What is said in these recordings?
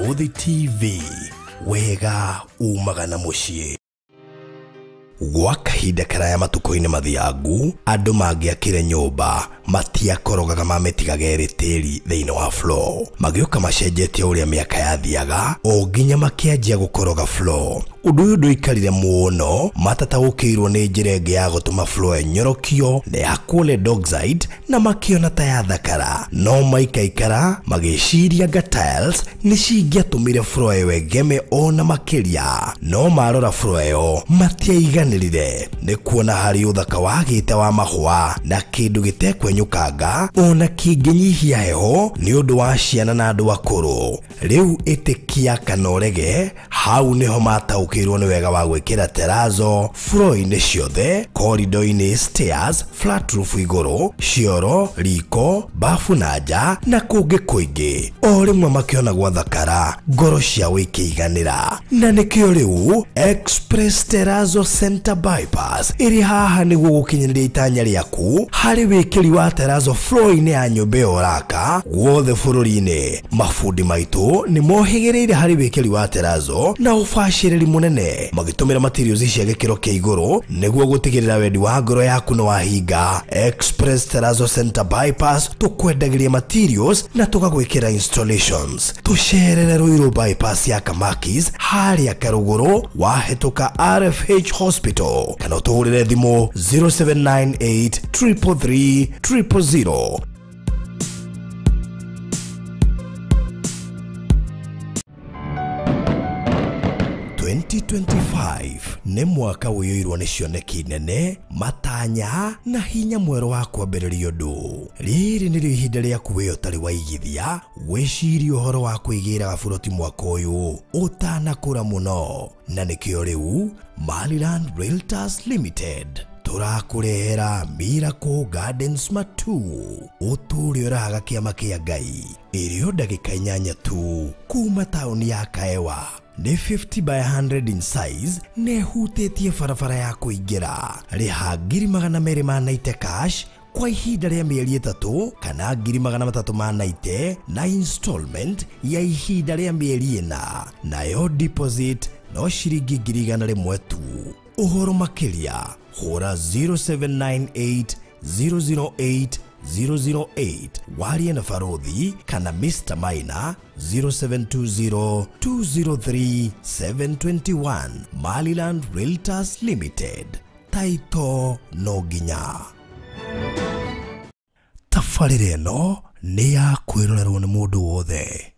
Barothi TV, wega umagana mushie. Gwa kahinda karaya matuko-ini mathiangu andu mangiakire nyumba matiakorogaga mametigaga tĩri thĩinĩ wa floor, magĩũka macenjetie ũrĩa mĩaka yathiaga o nginya makĩanjia gũkoroga floor. Ũndũ ũyũ ndũikarire mũno, matataũkĩirwo nĩ njĩra ĩngĩ ya gũtũma floor enyorokio na yakwo lead oxide na makĩona ta yathakara, no maikaikara magĩciria anga tiles nĩ cingĩatũmire floor ĩyo ĩgeme ona makĩria, no marora floor ĩyo matiaiganĩrire nĩ kuona harĩ ũthaka wagĩte wa mahũa na kĩndũ gĩtekwenyũkanga ona kĩngĩnyihia heho nĩ ũndũ wa ciana na andũ akũrũ. Rĩu ĩtĩkia kana ũrege, hau nĩho mataũkĩirwo nĩ wega wa gwĩkĩra terrazzo floor-inĩ ciothe, corridor-inĩ, stairs, flat roof igũrũ, cioro, riko, bafu na nja na kũngĩ kũingĩ. O rĩmwe makĩona gwathakara, ngoro ciao ikĩiganĩra, na nĩkĩo rĩu Express Terrazzo Center Bypass ĩrĩ haha nĩguo gũkinyĩrĩria itanya rĩaku harĩ wĩkĩri wa terrazzo floor-inĩ ya nyũmba ĩyo ũraka guothe bũrũri-inĩ. Mafundi maitũ nĩ mohĩgĩrĩire harĩ wĩkĩri wa terrazzo na ũbacĩrĩri mũnene, magĩtũmĩra materials cia gĩkĩro kĩa igũrũ nĩguo gũtigĩrĩra wendi wa ngoro yaku nĩ wahinga. Express Terrazzo Center Bypass tũkwendagĩria materials na tũgagwĩkĩra installations. Tũcerere Ruiru bypass ya Kamakis harĩa Karũgũrũ wahĩtũka RFH Hospital, kana ũtũhũrĩre thimũ 0798 333 000. 2025 nĩ mwaka ũiyũirwo nĩ cioneki nene, matanya na hinya mwerũ wa kwambĩrĩria ũndũ. Rĩrĩ nĩrĩo ihinda rĩaku wĩ ũtarĩ waigithia gwĩciria ũhoro wa kwĩgĩra gaburoti mwaka ũyũ ũtanakũra mũno, na nĩkĩo rĩu Maliland Realtors Limited tũrakũrehera Miracle Gardens Matu, ũtũũre ũrahaga kĩama kĩa Ngai, ĩrĩo ndagĩka 8 tu kuma taũni ya Kaewa. Nĩ 50 by 100 in size, nĩ hutĩtie barabara ya kũingĩra. Rĩha 290 cash kwa ihinda rĩa mĩeri 3 kana 390 na installment ya ihinda rĩa mĩeri 4, nayo deposit no ciringi 100 tu. Ũhoro makĩria hũra 0798 008 008 warie na Barothi kana Mr. Maina 0720 203 721. Maliland Realtors Limited, taito no nginya. Tabarĩra ĩno nĩ ya kwĩrorerwo nĩ mũndũ wothe.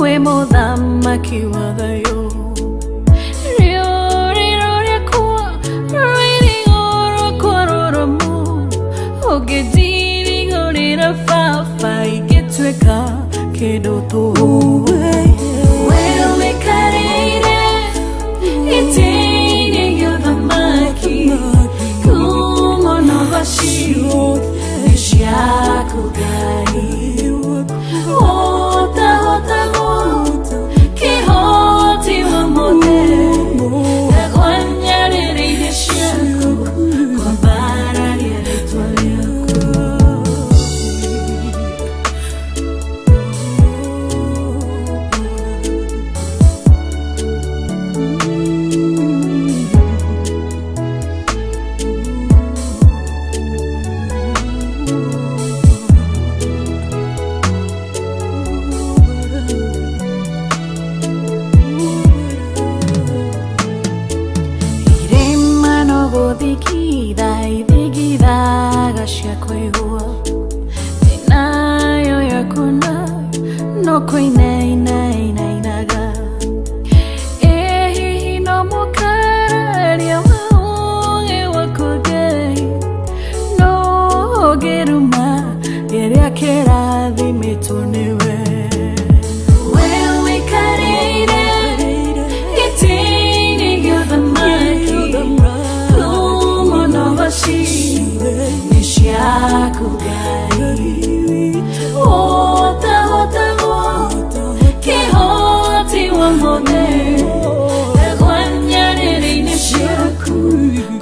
We mo dama thamaki wa thayo Riore kwa Raini oro kwa roromu Ogedini gorira fafa Igetweka kedo towe Wewe karire Itini yo thamaki Kumono bashiyo Nishiaku gari Hota hota hota Kihoti wa mode Dagwanya nirine shiaku Kwa bara yeretwa liaku Digida gasha kwegua Inayo yakuna no koinai nai nai naga Ehi no mukari amaunge wakugai No geruma Geria kerathi mitunewe Wewe karire Itini gyothamaki Nishiaku gari Hota hota hota Kihoti wa mode Dagwanya nirine shiaku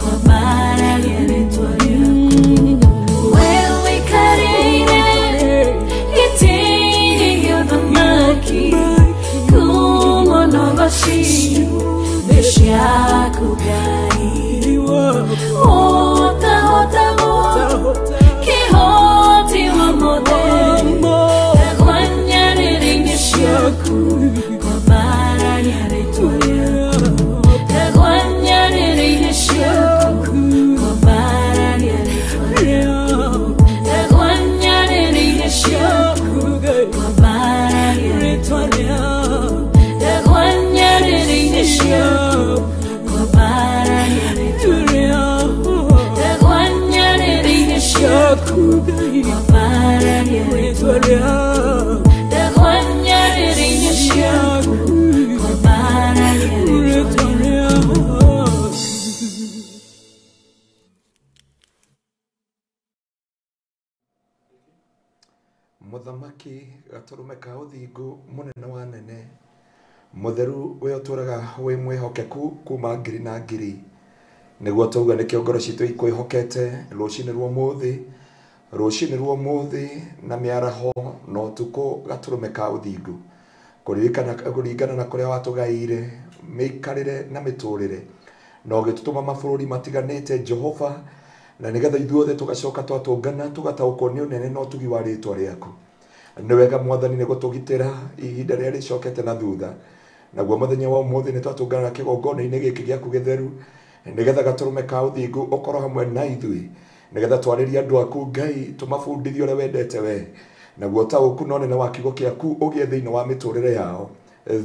Kwa bara yeretwa liaku Wewe karire Itini gyothamaki Kumono bashi Nishiaku gari Hota hota hota Kihoti wa mode Dagwanya nirine shiaku Kwa bara yeretwa liaku Dagwanya nirine shiaku Kwa bara yeretwa liaku Dagwanya nirine shiaku Kwa bara yeretwa liaku Dagwanya nirine shiaku Kwa bara yeretwa Dagwanya nirine shiaku Kwa bara yeretwa Dagwanya nirine shiaku Kwa bara yeretwa Muthamaki gaturume ka uthingu munene wa nene mutheru we uturaga we mwihokeku kuma ngiri na ngiri niguo tuga nikio ngoro citu ikwihokete rucini rwa muthi na miaraho no tuko gaturume ka uthingu kuririkana na kuria watugaire mikarire na miturire no gitutuma mabururi matiganite Jehova na nigetha ithuothe tugacoka twatungana tugatauko ni unene no tugi wa ritwa riaku ni wega mwathani ni gutugitira ihinda ria ricokete na thutha naguo muthenya wa umuthi ni twatungana kigongona-ini giki giaku githeru nigetha gaturume ka uthingu ukorwo hamwe na ithui nigetha twaririe andu aku Ngai tumabundithie uria wendete we naguo tauku no nene wa kiugo giaku ugie thiini wa miturire yao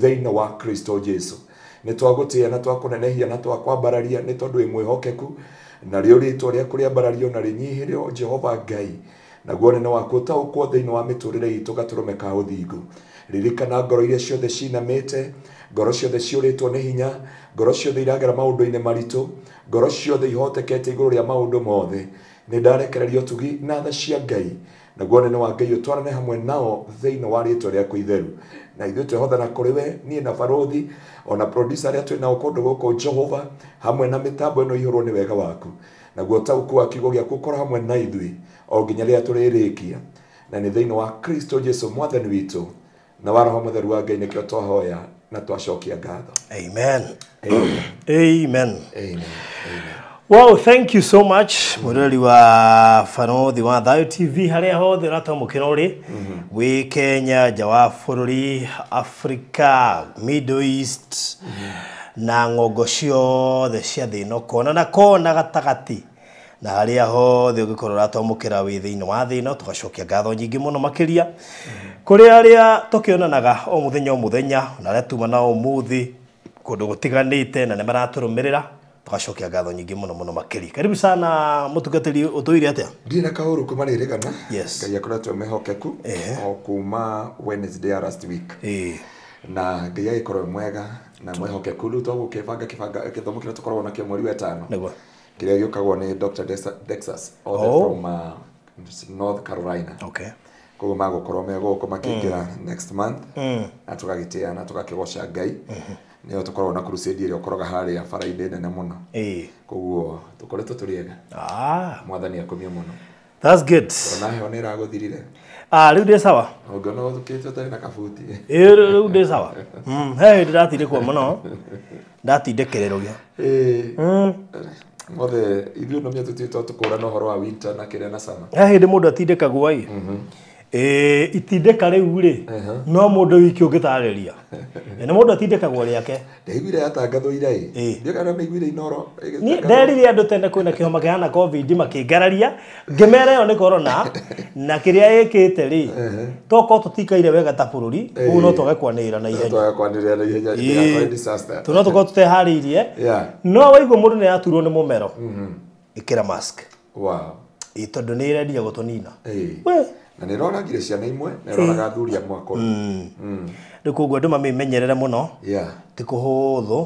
thiini wa Kristo Jesu ni twagutia na twakunenehia na twakwambararia ni tondu wi mwihokeku na rio ritwa riaku riambarario na rinyihirio Jehova Ngai naguo nene waku taukwo thiini wa miturire itu gaturume ka uthingu ririkana ngoro iria ciothe cinamite ngoro ciothe ciuritwo ni hinya ngoro ciothe iragera maundu-ini maritu ngoro ciothe ihotekete iguru ria maundu mothe ni ndarekererio tugi na tha cia Ngai naguo nene wa Ngai utwarane hamwe nao thiini wa ritwa riaku itheru na ithuĩ twehothana kũrĩ we niĩ na barothi ona producer arĩa twĩ nao kũndũ gũkũ Jehova hamwe na mĩtambo ĩno ihũrwo nĩ wega waku naguo tauku wa kiugo gĩaku ũkorwo hamwe na ithuĩ o nginya rĩrĩa tũrĩrĩkia na nĩ thĩinĩ wa Kristo Jesu mwathani witũ na wa Roho Mũtheru wa Ngai nĩkĩo twahoya na twacokia ngatho. Amen. Amen. Amen. Amen. Wow, thank you so much. Mureli wa Farothi wa Thayo TV haria hothe ratamukira uri wi Kenya, jawa bururi, Africa, Middle East na ngogo ciothe cia thĩ no kona na kona gatagati na haria hothe ugikorwo ratomukira wi thiini wa thino tugacokia ngatho nyingi muno makiria kuri aria tukionanaga o muthenya na aria tuma na umuthi kundu gutiganite na nimaraturũmĩrĩra tugacokia ngatho nyingi muno makiria. Karibu sana mutungatiri utuire atia ndina kahuru kumaririgana yes ngai akoretwo mehokeku o kuma Wednesday last week na ngai agikorwo mwega na mwehokeku riu twagukibanga githomo kiria tukorwo na kio mweri wa 5 niguo kiria giukagwo ni Dr. Dexas from North Carolina. Okay. Koguo magukorwo meguko makingira next month atugagitia na tugakigoca ngai niyo tukorwo na crusade iria ukoroga haria Friday nene muno koguo tukoretwo turiega mwathani akomie muno. That's good. Na heho ni raguthirire riu ndi sawa ngono thukite tari na kabuti riu ndi sawa he ndiratindikwo muno ndatindekererogia mothe ithuĩ no mĩatutĩtwo tukũrana ũhoro wa winter na kĩrĩa na summer he hĩndĩ mũndũ atindĩkagwo ĩ itindĩka rĩu rĩ no mũndũ wiki ũngĩtarĩria nĩ mũndũ atindĩkagwo rĩake ndaiguire yatangathwo ira ĩ ndiũkana mĩiguire inoro nderire andũ tene kwĩna kĩhoma kĩhana covid makĩngararia ngĩmera ĩyo nĩ corona na kĩrĩa ĩkĩte rĩ tokorwo tũtikaire wega ta bũrũri ũguo no twage kwanĩrĩra na ihenya no tũkorwo tũteharĩirie no waigua mũndũ nĩ araturwo nĩ mũmero ĩkĩra mask tondũ nĩ ĩrendia gũtũnina na nĩ roragire ciana imwe nĩ roraga athuri amwe akũrũ rĩu koguo andũ mamĩmenyerere mũno ti kũhũthũ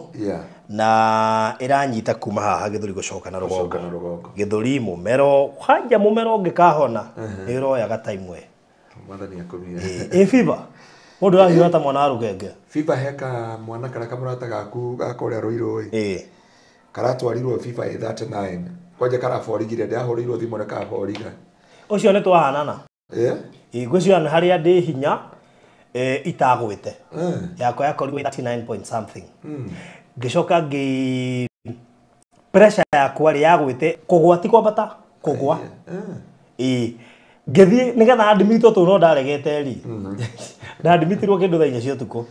na ĩranyita kuma haha gĩthũri gũcoka na rũgongo gĩthũri mũmero hanja mũmero ũngĩkahona nĩ ũroyaga time we mwathani akomie fever mũndũ arahiũha ta mwana wa rũgenge fever heka mwana kana kamũrata gaku gakorĩa Rũirũ karatwarirwo fever 39 kwanja karaborigire ndahũrĩirwo thimũ na kaboriga ũcio nĩ twahanana ngwĩciria harĩa ndĩ hinya itagwĩte yakwa yakorirwo 39 point something ngĩcoka pressure yakwa rĩ yagwĩte kũgwa ti kwambata kũgwa ngĩthiĩ nĩgetha admitwo tũ no ndaregete ri ndadmitirwo kĩndũ thaa 4 cia ũtukũ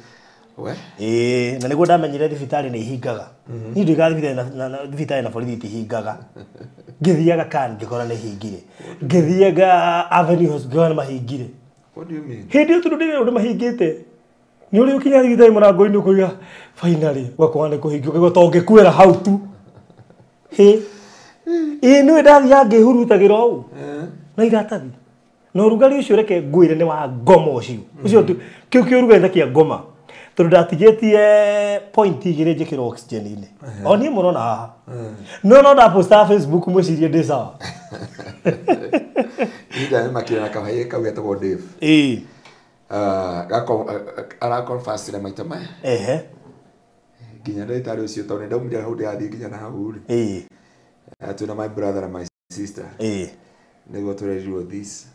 na nĩguo ndamenyire thibitarĩ nĩ ihingaga niĩ ndigathibitarĩ na thibitarĩ na borithi itihingaga ngĩthiaga kan ngĩkora nĩ hingire ngĩthiaga Avenue Hospital nĩ mahingire. What do you mean? Hĩndĩ ĩyo tũndũ nĩ mahingĩte nĩ ũrĩ ũkinya thibitarĩ mũrango-inĩ ũkauga finally gwakwa nĩ kũhingio kaigua to ngĩkuĩra hau tu nĩwe ndathiaga ngĩhurutagĩra ũũ na iratathi na ũrugarĩ ũcio reke ngwĩre nĩ wa ngoma ũcio kĩu kĩũrugarĩ kĩa ngoma tondũ ndatigĩtie point igĩrĩ njĩkĩrwo oxygen-inĩ o niĩ mũrona haha no ndaposta Facebook mwĩcirie ndĩ sawa ida nĩ makĩrĩ na kahaiĩ kau getagwo Dave araconfirm na maita maya nginya ndagĩtarĩ ũcio tondũ nĩndaumire hau ndĩrathiĩ nginya na hau rĩ twĩna my brother and my sister nĩguo tũrerirwo this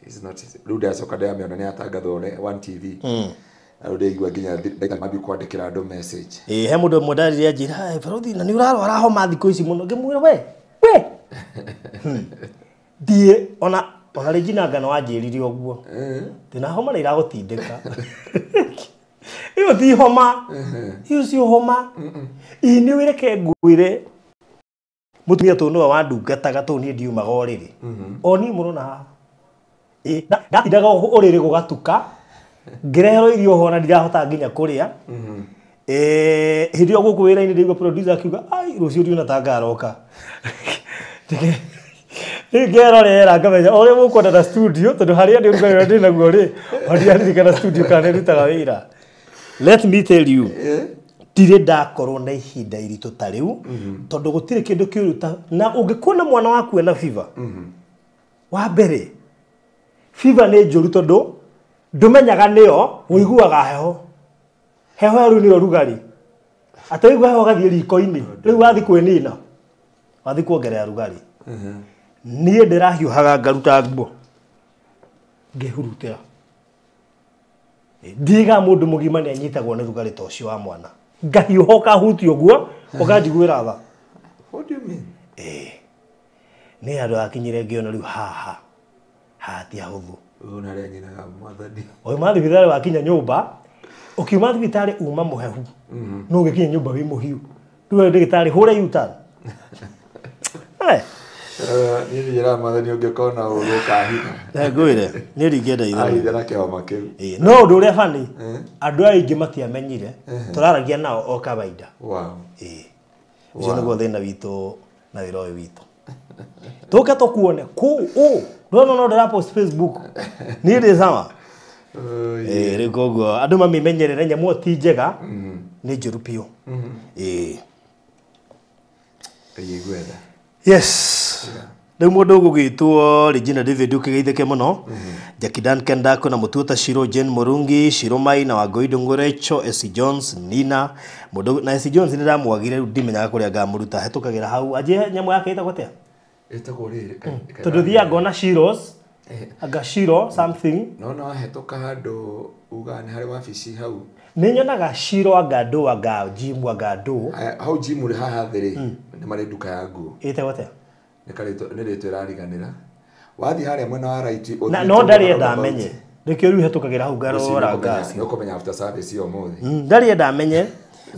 is not rĩu ndacoka ndamĩona nĩ yatangathwo One TV ndigua nginya ndaita mabi kwandĩkĩra andũ message he mũndũ ũmwe ndarire njĩra borothi na nĩ ũrarwara homa thikũ ici mũno ngĩmwĩra we thiĩ ona Regina Ngano wanjĩrire ũguo ndĩna homa nĩ iragũtindĩka ĩyo ti homa ĩyo si homa nĩ wĩreke ngwĩre mũtumia tũ nĩwe wandungataga tũ niĩ ndiumaga ũrĩrĩ o niĩ mũrona haha ndatindaga ũrĩrĩ gũgatuka ngĩreherwo irio ho na ndirahota nginya kũrĩa hĩndĩ ĩyo gũkũ wĩra-inĩ ndĩigua producer akiuga ai rũciũ ndiona ta ngaroka ngĩrorera ngamenya ũrĩa mũkwenda na studio tondũ harĩa ndĩ ũrugarĩ ndĩ naguo rĩ ndiaririkana studio kana nĩrutaga wĩra. Let me tell you ndirĩ ndakorwo na ihinda iritũ ta rĩu tondũ gũtirĩ kĩndũ kĩũru na ũngĩkuona mwana waku ena fever wa mbere fever nĩ njũru tondũ ndũmenyaga nĩyo ũiguaga heho rĩu nĩyo rugarĩ atĩ waigua heho gathiĩ riko-inĩ rĩu wathiĩ kwĩnina wathiĩ kuongerera rugarĩ niĩ ndĩrahiũhaga ngaruta nguo ngĩhurutĩra ndiga mũndũ mũgima nĩ anyitagwo nĩ rugarĩ ta ũcio wa mwana ngahiũha ũkahutia ũguo ũkanjiguĩra tha. What do you mean? Nĩ andũ akinyire ngĩona rĩu haha ti hahũthũ oima thibitarĩ wakinya nyũmba ũkiuma thibitarĩ uma mũhehu no ũgĩkinya nyũmba wĩ mũhiũ rĩu ndagĩtarĩ hũre U-turn Niĩ njĩra mwathani ũngĩkorwo na ũũgĩ ũkahitha. Ngwĩre nĩ ringenda ithe. Ahitha na kĩhoma kĩu. No ũndũ ũrĩa bani andũ aingĩ matiamenyire tũraragia nao o kawaida. Wow. Ũcio nĩguo thĩna witũ na wĩra ũyũ witũ. Tũke tũkuone ndona no ndĩrapost Facebook niĩ ndĩ sawa. Rĩu koguo andũ mamimenyerere nyamũ ti njega nĩ njũru biũ. Igwetha. Yes. Rĩu mũndũ ũgũgĩtwo Regina David ũkĩgeithĩke mũno. Jackie Duncan Ndako na Mũtuota Shiro, Jane Murungi, Shiro Mai na Wangui Ndung'urecho, S. Jones, Nina. Mũndũ na S. Jones nĩ ndamwagire rĩu ndimenyaga kũrĩa ngamũruta hetũkagĩra hau. Aje nyamũ yake ĩtagwo atĩa? Ĩtagwo rĩrĩ. Tondũ thiaga ngona Shiros. Aga Shiro something. No hetũka handũ uga nĩ harĩ wabici hau. Nĩ nyonaga Shiro Agado aga Jim Agado. Hau Jim uri haha thĩrĩ nĩ marĩ nduka ya nguo. Ĩtagwo atĩa? Nĩ rĩtwa ĩrariganĩra. Wathiĩ harĩa mwena wa right no ndarĩenda amenye. Rĩkĩo rĩu hetũkagĩra hau ngarora ngaci. Nĩ ũkũmenya after service iyo mũthĩ. Ndarĩenda amenye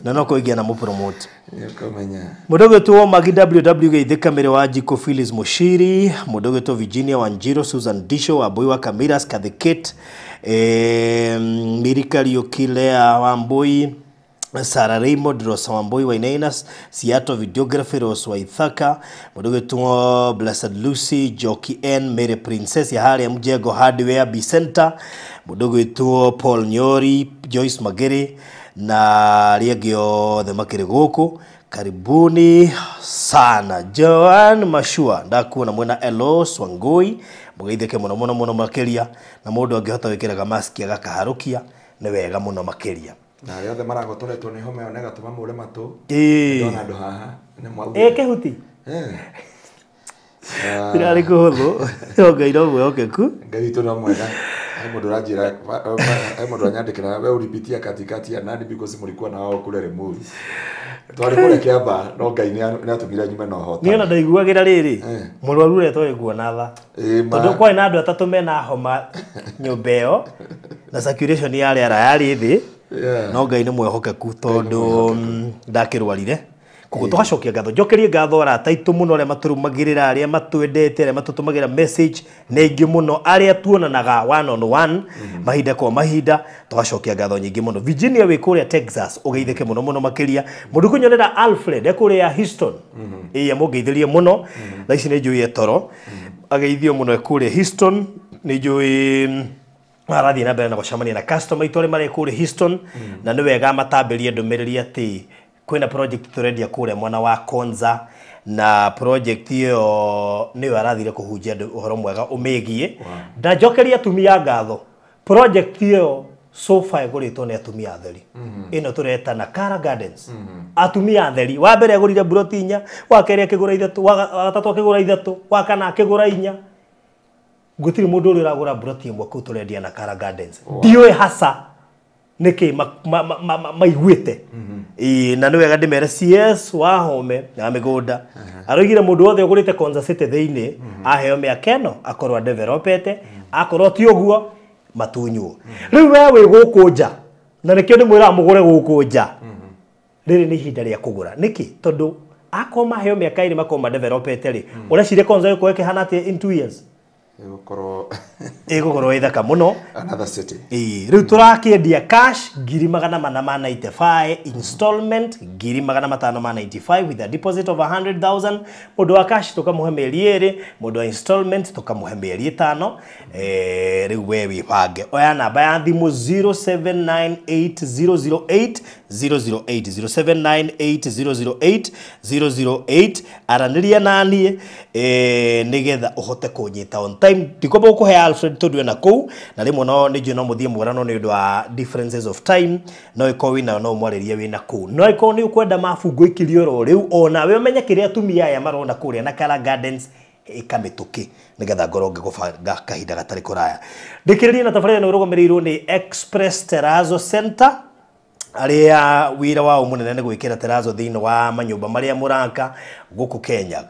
na no kũingĩa na mũpromote. Nĩ ũkũmenya. Mũndũ ũgĩtwo Magi WW geithĩka mĩrĩ wa Jiko Phyllis Mushiri, mũndũ ũgĩtwo Virginia Wanjiro, Susan Disho, Wambui wa Kamiras, Kathikit, Mirika Riokilea Wambui, Sarah Raymond, Rosa Wambui Wainainas, Seattle Videography, Rose Waithaka, mũndũ ũgĩtwo Blessed Lucy, Joki N, Mary Princess ya harĩa Mjengo Hardware B Center, mũndũ ũgĩtwo Paul Nyori, Joyce Magere na rĩngĩ othe makĩrĩ gũkũ. Karibuni sana. Joan Mashua ndakuona mwena Elos Wangui mũgeithĩke mũno mũno mũno makĩria na mũndũ angĩhota gwĩkĩraga mask agakaharũkia nĩ wega mũno makĩria. Na arĩa othe maragotoretwo nĩ homa ĩyo na ĩgatũma mũre matũ. Ndona andũ haha nĩ mwagu. Kĩhuti. Tirarĩ kũhũthũ. Ngai no mwĩhokeku. Ngai witũ no mwega. Mũndũ ranjĩra mũndũ anyandĩkĩra we ũripitia katikati ya nani because mũlikuwa na wao kule Limuru. Twari kule Kiamba no Ngai nĩ atũmire nyume na ũhota. Niĩ na ndaiguagĩra rĩrĩ mũrwaru ũrĩa twarĩ kuona tha. Tondũ kwarĩ na andũ atatũ mena homa nyũmba ĩyo na circulation ya rĩera yarĩ thĩ. No Ngai nĩ mwĩhokeku tondũ ndakĩrwarire. Koguo tũgacokia ngatho njokerie ngatho arata aitũ mũno arĩa matũrũmagĩrĩra arĩa matwendete arĩa matũtũmagĩra message na ingĩ mũno arĩa tuonanaga one on one mahinda kwa mahinda tũgacokia ngatho nyingĩ mũno. Virginia wĩ kũrĩa Texas ũgeithĩke mũno mũno makĩria. Mũndũ kũnyonera Alfred kũrĩa Houston mũgeithĩrie mũno na ici nĩ njũĩ toro ageithio mũno kũrĩa Houston nĩ njũĩ arathiĩ na mbere na gũcemania na customer itũ arĩa marĩ kũrĩa Houston na nĩ wega matambĩrie ndũmĩrĩri atĩ kwĩna project tũrendia kũrĩa mwana wa Konza na project iyo nĩyo arathire kũhunjia ũhoro mwega ũmĩgie. Ndanjokeria atumia ngatho project iyo so far ĩgũrĩtwo nĩ atumia atheri. Ĩno tũreta na Kara Gardens. Atumia atheri wa mbere agũrire buroti 4, wa kerĩ akĩgũra 3, wa gatatũ akĩgũra 3, wa kana akĩgũra 4. Gũtirĩ mũndũ ũrĩa ũragũra buroti 1 kũu tũrendia na Kara Gardens. Ndiũĩ hasa nĩkĩ maiguĩte na nĩ wega ndĩmere CS wa home na mĩgũnda aroigire mũndũ wothe ũgũrĩte Konza City thĩinĩ aheo mĩaka ĩno akorwo developete akorwo ti ũguo matunywo. Rĩu we wĩ gũkũ nja na nĩkĩo ndĩmwĩraga mũgũre gũkũ nja rĩrĩ nĩ ihinda rĩa kũgũra nĩkĩ tondũ akorwo maheo mĩaka ĩrĩ makorwo developete rĩ ũreciria Konza ĩkorwo ĩkĩhana atĩa in 2 years ĩgũkorwo ĩthaka mũno. Another city. Rĩu tũrakĩendia cash 495 installment 595 with a deposit of 100,000. Mũndũ wa cash tũkamũhe mĩeri 2, mũndũ wa installment tũkamũhe mĩeri 5. Rĩu we wĩbange oya namba ya thimũ 0798008008 0798008008 aranĩria naniĩ nĩgetha ũhote kũnyita on time. Ndikwamba gũkũhe Alfred tondũ ena kũu na rĩmwe no nĩ njũĩ no mũthiĩ mũgarano nĩ ũndũ wa differences of time no ĩkorwo wĩna no mwarĩrie wĩna kũu no ĩkorwo nĩ ũkwenda mafungo ikĩrio ro rĩu ona we ũmenye kĩrĩa atumia aya marona kũrĩa na Kara Gardens ĩkamĩtũkĩ nĩgetha ngoro ngĩgũbanga kahinda gatarĩ kũraya. Ndĩkĩrĩrie na tabarĩra ĩno ĩrũgamĩrĩirwo nĩ Express Terrazzo Center arĩa wĩra wao mũnene nĩ gwĩkĩra terrazzo thĩinĩ wa manyũmba marĩa mũraka guku Kenya.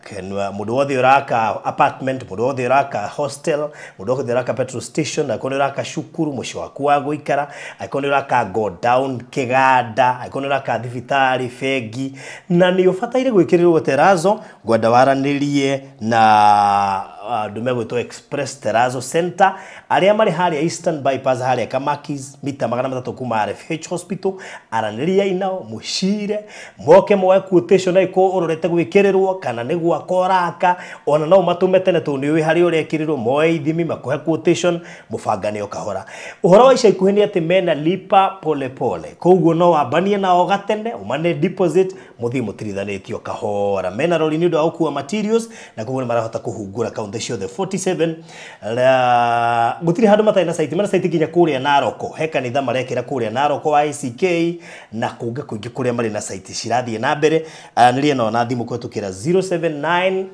Mundu wothe uraka apartment, mundu wothe uraka hostel, mundu wothe uraka petrol station, akoni uraka shukuru muci waku wa guikara, akoni uraka go down kiganda, akoni uraka thibitari fegi, na ni ubataire gwikirirwo terazo gwenda waranirie na ndume gwitwo Express Terazo Center aria mari haria Eastern Bypass haria Kamakis mita 300 kuma RFH Hospital araniria inao mushire moke mwe quotation iko urorete gwikirirwo kana nigwa koraka ona no matume tene tu ni wi hari uri ekirirwo moe ithimi makuhe quotation mubangane okahora uhoro wa ica ikuhi ni ati mena lipa pole pole koguo no wambanie na ogatene umane deposit muthi mutirithanitio kahora mena rori ni ndo akuwa materials na koguo marahota kuhungura account the 47 la gutiri handu matai na site mena site kinya kuria Naroko he kanitha marekira kuria Naroko wa ICK na kunge kuingi kuria mari na site cirathie na mbere nirie no na thimu kwetukira 0798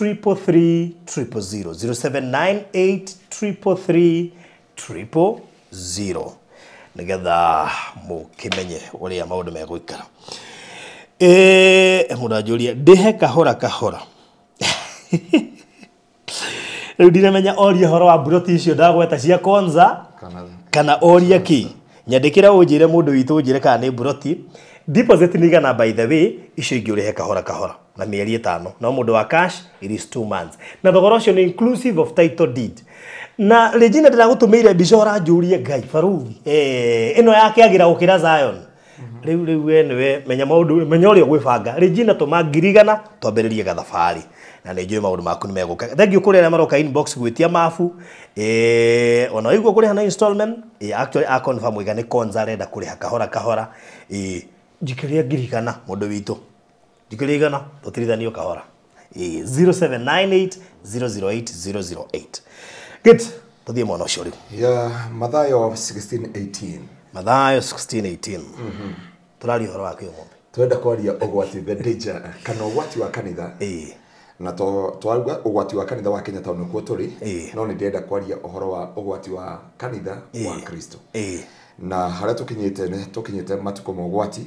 333 000 0798 333 nigetha mukimenye uria maundu megwikara mudajuria ndihe kahora Riu ndiramenya oria horo wa buroti icio ndagweta cia konza kana oria ki nyandikira unjire mundu witu unjire kana ni buroti deposit ni gana by the way icio ingi urihe kahora na mieri 5 no mundu wa cash it is 2 months na thogora ucio ni inclusive of title deed na Regina ndiragutumeire bishora jurie ngai faruthi ino yake agira gukira Zion riu we niwe menya maundu menya uri gwibanga Regina tumangirigana twambiririe gathabari na nĩ njũĩ maũndũ maku nĩ megũka thank you kũrĩ arĩa maroka inbox gwĩtia mabu ona waigua kũrĩha na installment actually a confirm wiga nĩ konza arenda kũrĩha kahora njikĩria ngirigana mũndũ witũ njikĩria igana tũtirithanio kahora 0798 008 good tũthiĩ mwana ũcio rĩu Mathayo 16:18 Mathayo 16:18 tũraria ũhoro wa kĩũmũthĩ twenda kwaria ũgwati the danger kana ũgwati wa kanitha na twaruga ũgwati wa kanitha wa Kenya taũni kuo tũrĩ no nĩ ndĩrenda kwaria ũhoro wa ũgwati wa kanitha wa Kristo na harĩa tũkinyĩte matukũ ma ũgwati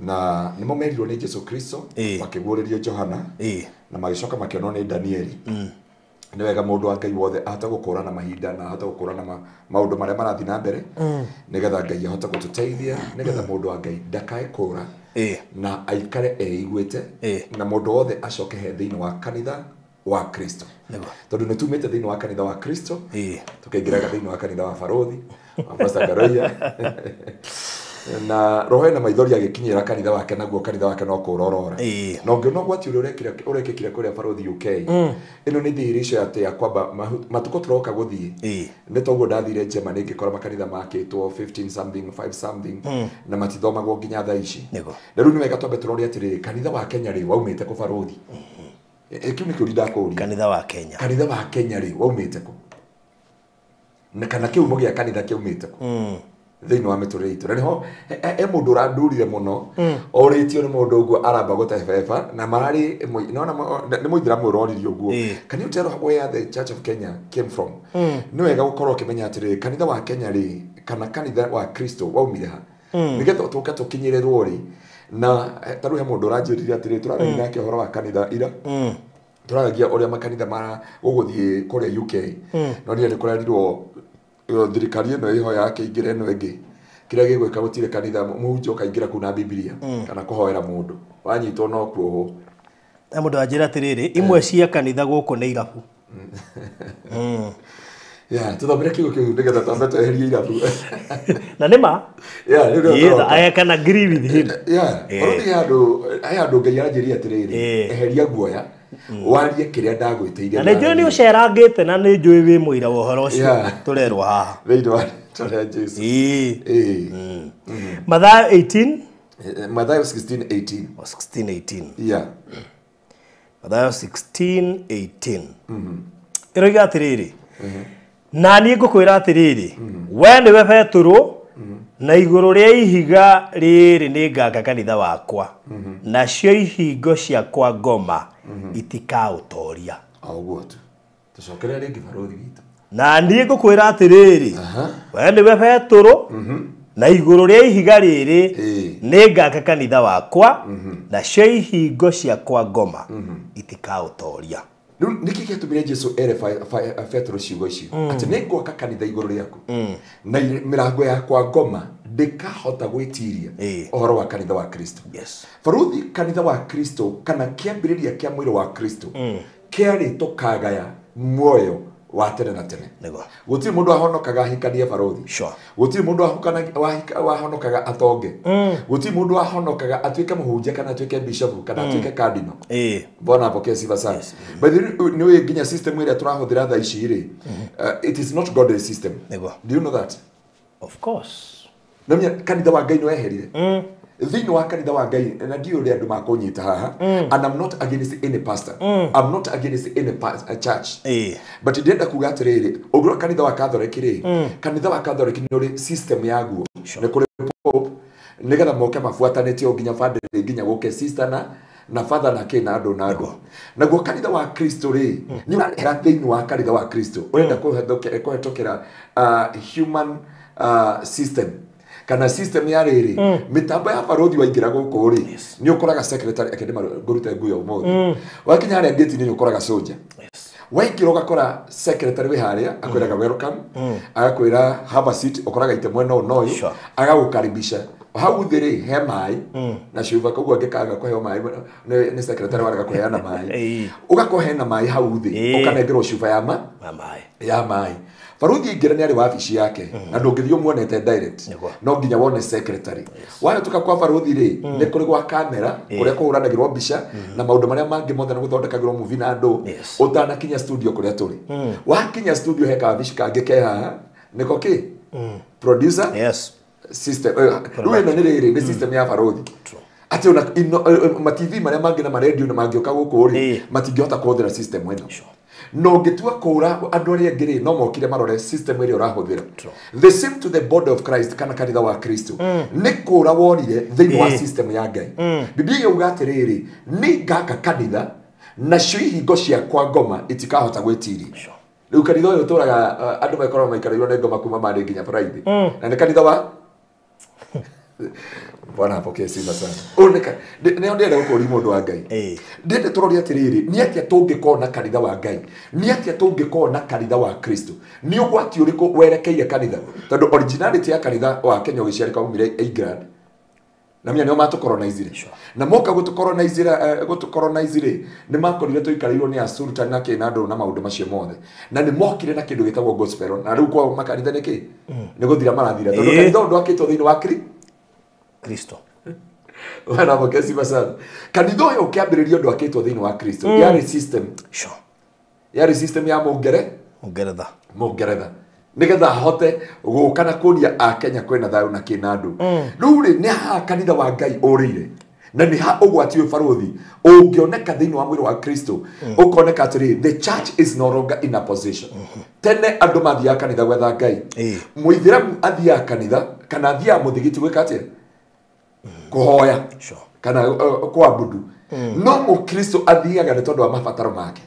na nĩmo merirwo nĩ Jesu Kristo makĩguũrĩrio Johana na magĩcoka makĩonwo nĩ Danieli nĩ wega mũndũ wa Ngai wothe ahota gũkũrana mahinda na ahota gũkũrana maũndũ marĩa marathiĩ na mbere nĩgetha Ngai ahota gũtũteithia nĩgetha mũndũ wa Ngai ndakae kũra na aikare eiguĩte na mũndũ wothe acoke he thĩinĩ wa kanitha wa Kristo tondũ nĩ tumĩte thĩinĩ wa kanitha wa Kristo tũkaingĩraga thĩinĩ wa kanitha wa Barothi wa Pastor Garoia na roho na maithori agĩkinyĩra kanitha wake naguo kanitha wake no kũrorora no ngĩona ũgwati ũrĩa ũrekĩkire kũrĩa Barothi UK ĩno nĩ thĩĩrisho atĩ ya kwamba matukũ tũroka gũthiĩ nĩ toguo ndathire Germany ngĩkora makanitha makĩtwo 15 something 5 something na matithomagwo nginya thaa ici na rĩu nĩ wega twambe tũrore atĩrĩrĩ kanitha wa Kenya rĩ waumĩte kũ Barothi kĩu nĩ kĩũria ndakũria kanitha wa Kenya rĩ waumĩte kũ na kana kĩhumo gĩa kanitha kĩaumĩte kũ thĩinĩ wa mĩtũrĩre itũ na nĩho mũndũ ũrandurire mũno orĩtio nĩ mũndũ ũguo aramba gũtebeba na mararĩ nĩ mũithĩramu ũroririo ũguo can you tell where the Church of Kenya came from nĩ wega gũkorwo ũkĩmenya atĩrĩ kanitha wa Kenya rĩ kana kanitha wa Kristo waumire ha nĩgetha tũke tũkinyĩrĩrwo rĩ na tarĩu he mũndũ ũranjĩrire atĩrĩ tũraragia nake ũhoro wa kanitha ira tũraragia ũrĩa makanitha gũgũthiĩ kũrĩa UK no nĩ kũrerirwo thirikari ĩno ĩho yake ingĩre ĩno ĩngĩ kĩrĩa gĩgwĩka gũtirĩ kanitha mũhunjia ũkaingĩra kũu na Biblia kana kũhoera mũndũ wanyitwo no kuohwo na mũndũ anjĩra atĩrĩrĩ imwe cia kanitha gũkũ nĩ irabu tũthomere kiugo kĩu nĩgetha twambe tweherie irabu na nĩma I can agree with him aya andũ Ngai aranjĩria atĩrĩrĩ eheria guoya warie kĩrĩa ndagwĩteithia na nĩnjũĩ nĩ ũcerangĩte na nĩ njũĩ wĩ mũira wa ũhoro ũcio tũrerwo haha thĩinĩ wa tũrĩa Jesu Mathayo 18 Mathayo 16:18 Mathayo 16:18 ĩroiga atĩrĩrĩ na niĩ ngũkwĩra atĩrĩrĩ we nĩwe Petũrũ na igũrũ rĩa ihiga rĩrĩ nĩ nganga kanitha wakwa nacio ihingo ciakwa ngoma itikaũtoria ũguo tu tũcokerere rĩngĩ Barothi witũ na niĩ ngũkwĩra atĩrĩrĩ we nĩwe Petũrũ na iguru ria ihiga riri ningaka kanitha wakwa na cio ihingo ciakwa ngoma itikautoria. Niki giatumire Jesu ere Petro ciugo icio ati ningwaka kanitha iguru riaku na mirango yakwa ngoma ndikahota gwitiria ohoro wa kanitha wa Kristo. Faruthi kanitha wa Kristo kana kiambiriria kia mwiri wa Kristo kiari tukagaya muoyo wa tene na tene. Gutiri mundu ahonokaga hikanie Faruthi. Gutiri mundu ahonokaga atonge. Gutiri mundu ahonokaga atuike muhunjia kana atuike bishop kana atuike cardinal. Bona apokea sifa sana. But no nginya system ire turahuthira tha ici ri. It is not God's system. Do you know that? Of course. Namya kanitha wa Ngai no eherire. Thini wa kanitha wa Ngai na ndio uri andu makonyita haha, and I'm not against any pastor. I'm not against any church. But ndenda kuga atiriri ogro kanitha wa Catholic ri kanitha wa Catholic ni uri system yaguo ni kuri pope nigetha moke mafuatanite o nginya father nginya goke sister na father na kina andu na andu naguo kanitha wa Kristo ri ni urahera thini wa kanitha wa Kristo urenda kuhetokera human system kana system ya riri mitambo ya Faruthi waingira guku ri ni ukoraga secretary akendema ngurute nguyo umuthi wakinya haria gate ni ukoraga soldier waingira ugakora secretary we haria akwiraga welcome agakwira have a seat ukoraga ite mwena no yu agagukaribisha hau thiri he mai na shuva koguo ngikaga kuhe mai ni secretary waraga kuheana mai ugakohena mai hau thi ukanengerwo shuva ya mai Faruthi ingira ni ari wabici yake na ndungithio muonete direct no nginya wone secretary wale tuka kwa Faruthi ri ni kuri gwa kamera kuria kuhuranagirwo mbica na maundu maria mangi mothe na guthondekagirwo movie na andu utanakinya studio kuria turi wakinya studio heka wabici kangi ke haha niko ki producer system ruwe na nire ni system ya Faruthi ati una ma TV maria mangi na ma radio na mangi ukaguko ri matingihota kuhuthira system eno no getua kura andu aria ngiri no mokire marore system iri urahuthira the same to the body of Christ kana kanitha wa Kristo ni kura wonire thini wa system ya Ngai Biblia yuga atiriri ni ngaka kanitha na cio ihingo ciakwa ngoma itikahota gwitiria riu kanitha uyu turaga andu maikoro maikarirwo ni ngoma kuma mari nginya Friday na ni kanitha wa Bwana apokee sifa sana. Oneka ndio ndenda gukuri mundu wa Ngai. Ndende turori atiriri ni atia tungikona kanitha wa Ngai. Ni atia tungikona kanitha wa Kristo. Ni ugwati uriku werekeire kanitha. Tondu originality ya kanitha wa Kenya ugiciarika umire England. Na mia nio matukolonizire. Na moka gutukolonizire ni makorire tuikarirwo ni asultan na kinado na maundu macio mothe. Na ni mokire na kindu gitagwo gospel. Na riu kwa makanitha niki ni guthira marathira. Tondu kanitha undu akitwo thiini wa Kristo. Wana mokesi basana. Kanitha uyu ukiambiriria undu akitwo thiini wa Kristo. Yari system. Yari system ya Mungeretha. Nigetha hote gukana kuria a Kenya kwena thayu na kinandu. Riu ri ni ha kanitha wa Ngai urire. Na ni ha ugwati uyu Faruthi ungioneka thiini wa mwiri wa Kristo ukoneka atiri the church is no longer in a position. Tene andu mathia kanitha gwetha Ngai. Muithiramu athia kanitha kana athia muthigiti gwika atia kuhoya kana kuabudu no mu Kristo athiaga ni tondu wa mabataro make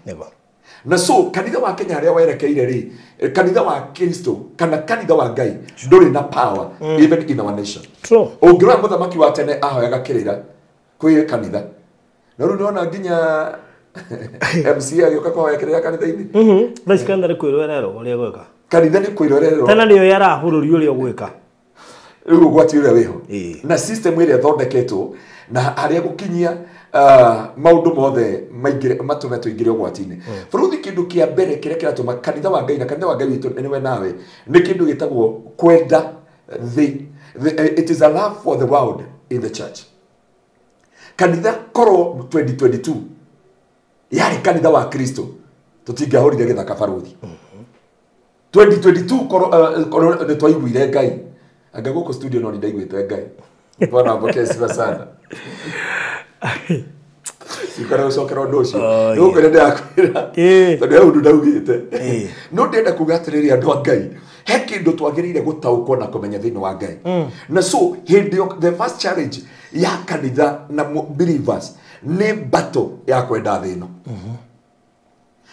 na so kanitha wa Kenya aria werekeire ri kanitha wa Kristo kana kanitha wa Ngai nduri na power even in our nation ungirwa muthamaki wa tene ahoyaga kirira kwi kanitha na ru ndona nginya MCA yoka kuhoya kirira kanitha-ini basically ndari kwirorero uria gweka kanitha ni kwirorero tena ndio yara bururi uria gweka riu gwati uria wiho na system ire thondeketwo na haria gukinyia maundu mothe maingire matume tuingire gwatine Faruthi kindu kia mbere kire kiratuma kanitha wa Ngai na kanitha wa Ngai witu niwe nawe ni kindu gitagwo kwenda it is a love for the world in the church kanitha koro 2022 yari kanitha wa Kristo tutingahorire githaka Faruthi 2022 koro ne twaiguire Ngai anga guko studio no ndaiguite Ngai Bwana apokee sifa sana sikara usokera ndoshi no kwende akwira tondu au ndaugite no ndenda kugatiriri andu a Ngai he kindu twagirire gutaukwo na kumenya thiini wa Ngai na so the first challenge ya kanitha na believers ni battle ya kwenda thino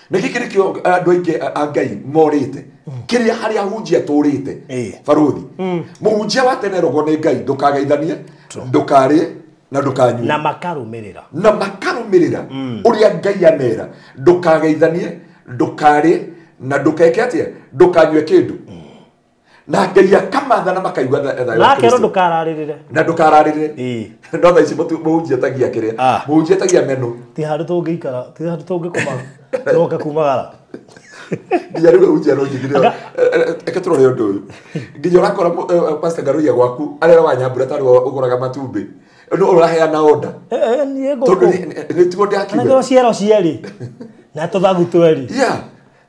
nikikirikio andu aingi a Ngai morite kiria haria hunjia turite baruthi muhunjia wa tene rogo ni Ngai ndukageithanie ndukari na ndukanyue na makarumirira uria Ngai amera ndukageithanie ndukari na ndukeke atia ndukanyue kindu na Ngai akamatha na makaigua thayo na kero ndukararire na ndukararire ndo tha ici muhunjia tagia kiria muhunjia tagia meno ti handu tungikara ti handu tungikoma roka kumagara nginya riu hunjia no njigire ekaturo undu uyu nginya urakora pastor Ngaruiya gwaku arera wa Nyambura tari uguraga matumbi no uraheana order nie ngoko ni tugo ndiakire na ciero cieri na tuthagu tweri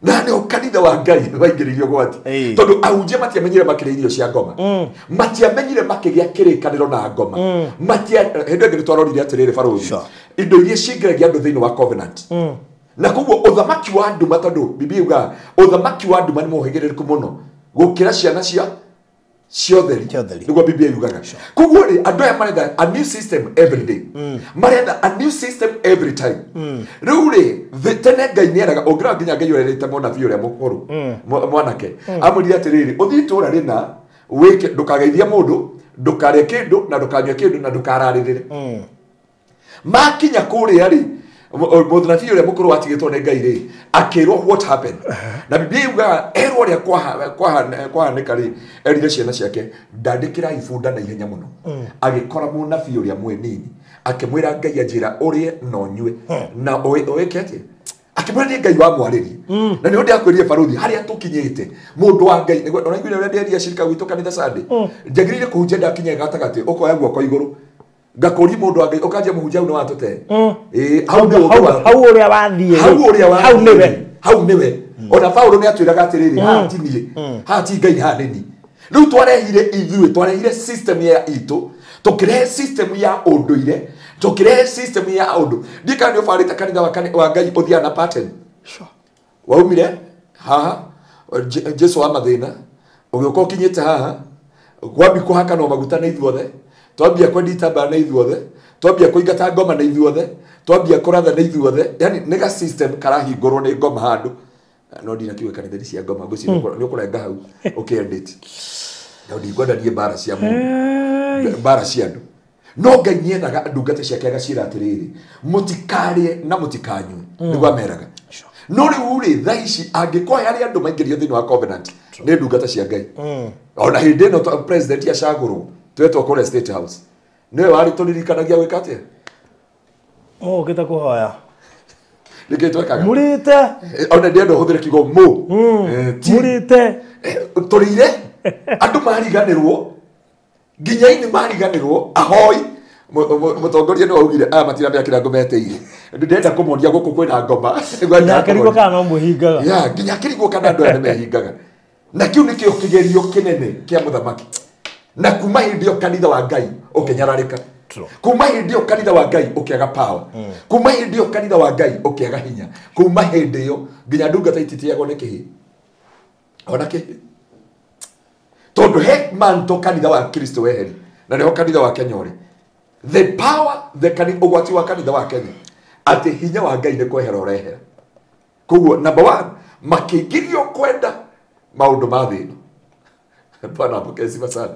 na ne kanitha wa Ngai waingiririo gwati tondu ahunjia matiamenyire makiririo cia ngoma matiamenyire makigia kirikaniro na ngoma matia hendo ngi twarorire atirire baruthi indo iria cingiragia andu thiini wa covenant na koguo uthamaki wa nduma tondu bibi uga uthamaki wa nduma ni muhigiririku muno gukira ciana ciothe niguo bibi yugaga koguo ri andu aya marenda a new system every day marenda a new system every time riu ri tene Ngai ni eraga ungira nginya Ngai urerete mona biu ria mukuru mwanake amurire atiriri uthii tura rina wike ndukageithia mundu ndukare kindu na ndukanywe kindu na ndukararire makinya kuria ri muthanabi uria mukuru watigitwo ni Ngai ri akirwo what happened na bibi yuga erwo ria kwahanika ri erire ciana ciake ndandikira ibunda na ihenya muno agikora munabi uria mwenini akimwira Ngai anjira urie no nyue na oekete akimwira ni Ngai wa mwariri na ni ndi akwiriye baruthi haria tukinyite mundu wa Ngai onaiguire uria nderia shirika gwitu kanitha Sunday njagirire kuhunjia ndakinye gatagati ukoya guoko iguru ngakori mundu wa Ngai ukajia muhunjia no watute hau uria wathie hau niwe ona Paulo ni atwiraga atiriri hati Ngai hanini riu twarehire system ya itu tukirehe system ya unduire tukirehe system ya undu ndikani ufarita kanitha wa Ngai uthia na pattern waumire haha Jesu wa mathina ugioka ukinyite haha gwabi kuhaka no maguta na ithuothe twambia kwendita ba na ithuothe twambia kuingata ngoma na ithuothe twambia kuratha na ithuothe yani nega system karahingurwo ni ngoma handu no ndina kiwe kanitha cia ngoma guci ni ukurenga hau ukiendete na ndigwenda nie bara cia mundu bara cia andu no Ngai niethaga ndungata ciake agacira atiriri mutikarie na mutikanywe niguo ameraga no riu ri thaici angikoya ari andu maingirio thiini wa covenant ni ndungata cia Ngai ona hindi no president ya cagurwo twetwo kule State House niwe wari turirikanagia gwika atia kita kuhoya niki twekaga murite ona ndiendo huthire kigo murite turire andu mariganirwo nginyaini mariganirwo ahoi mutongoria no augire matira bya kirango meteire ndenda kumuria guku kwina ngoma nginya kirigwo kana no muhingaga nginya kirigwo kana andu ene mehingaga na kiu nikio kigerio kinene kia muthamaki na kuma hindi yo kanitha wa Ngai ukinyararika kuma hindi yo kanitha wa Ngai ukiaga power kuma hindi yo kanitha wa Ngai ukiaga hinya kuma hindi yo nginya ndungata ititiagwo ni kihi ona kihi tondu he manto kanitha wa Kristo weheri na niho kanitha wa Kenya uri the power the kanitha ugwati wa kanitha wa Kenya ati hinya wa Ngai ni kwehera urehera koguo number 1 makigirio kwenda maundu ma thino bwana apokezi basana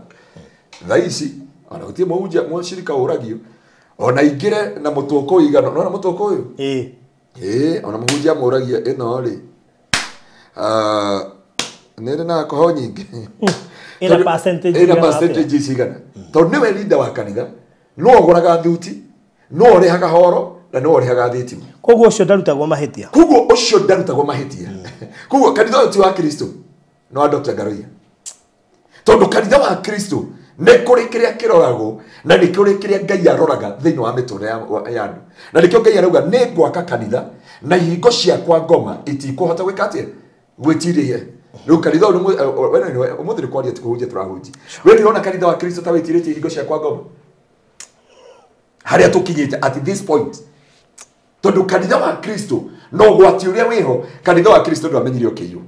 thaici ona gutie muhunjia mwashirika uragio ona ingire na mutuko igano na mutuko uyu ona muhunjia muragio ino ri nere na koho nyingi ina percentage cigana tondu niwe leader wa kanitha no ogoraga thuti no orehaga horo na no orehaga thitima koguo ucio ndarutagwo mahitia koguo kanitha uyu ti wa Kristo no wa Dr. Ngaruiya tondu kanitha wa Kristo ne kuri kiria kiroragwo na ni kuri kiria Ngai aroraga thiini wa miture ya andu na nikio Ngai arauga ne gwaka kanitha na ihingo ciakwa ngoma itikuhota gwika atia gwitirie riu kanitha uyu umuthiri kwaria tikuhunjia turahunjia we ni ona kanitha wa Kristo ta witiritie ihingo ciakwa ngoma haria tukinyite at this point tondu kanitha wa Kristo no gwati uria wiho kanitha wa Kristo ndwamenyire ukiyo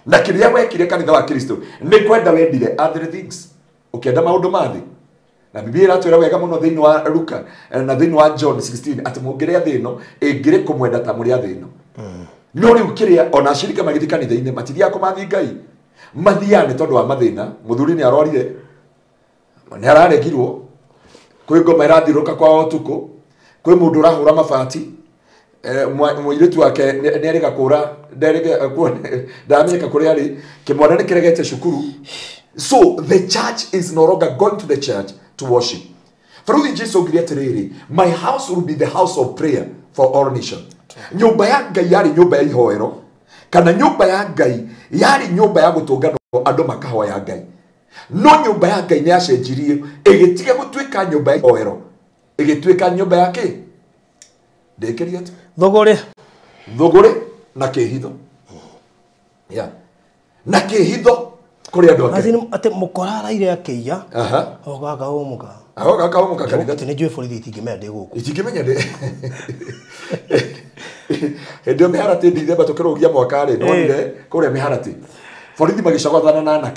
na kiria wekire kanitha wa Kristo ni kwenda wendire other things ukienda maundu mathi na Biblia iratwira wega muno thiini wa Luka na thiini wa John 16 ati mungire athino ingire kumwenda ta muri athino no riu kiria ona shirika magithi kanitha-ini matiria kumathi Ngai mathiane tondu wa mathina muthuri ni arorire ni araregirwo kwi ngoma irathiruka kwa utuku kwi mundu urahura mabati muiritu wake ni arega kura nderega ndamenyeka kuri ari kimwana ni kiregete cukuru. So the church is no longer going to the church to worship. Faruthi Jesu ngiriatiriri, my house will be the house of prayer for all nations. Nyumba ya Ngai yari nyumba ya ihoero, kana nyumba ya Ngai yari nyumba ya gutungano andu makahoya Ngai. No nyumba ya Ngai ni acenjirie igitiga gutwika nyumba ya ihoero, igitwika nyumba ya ki ndekeria thogore na kihitho. Yeah, na kihitho kuri andu ake azini ate mukora ire akeya ogaga umuka kanitha tene jwe borithi itingimende guku itingimenya de hendo miharati ndithe batukirugia mwaka ri nonire kuria miharati borithi magicogwathana na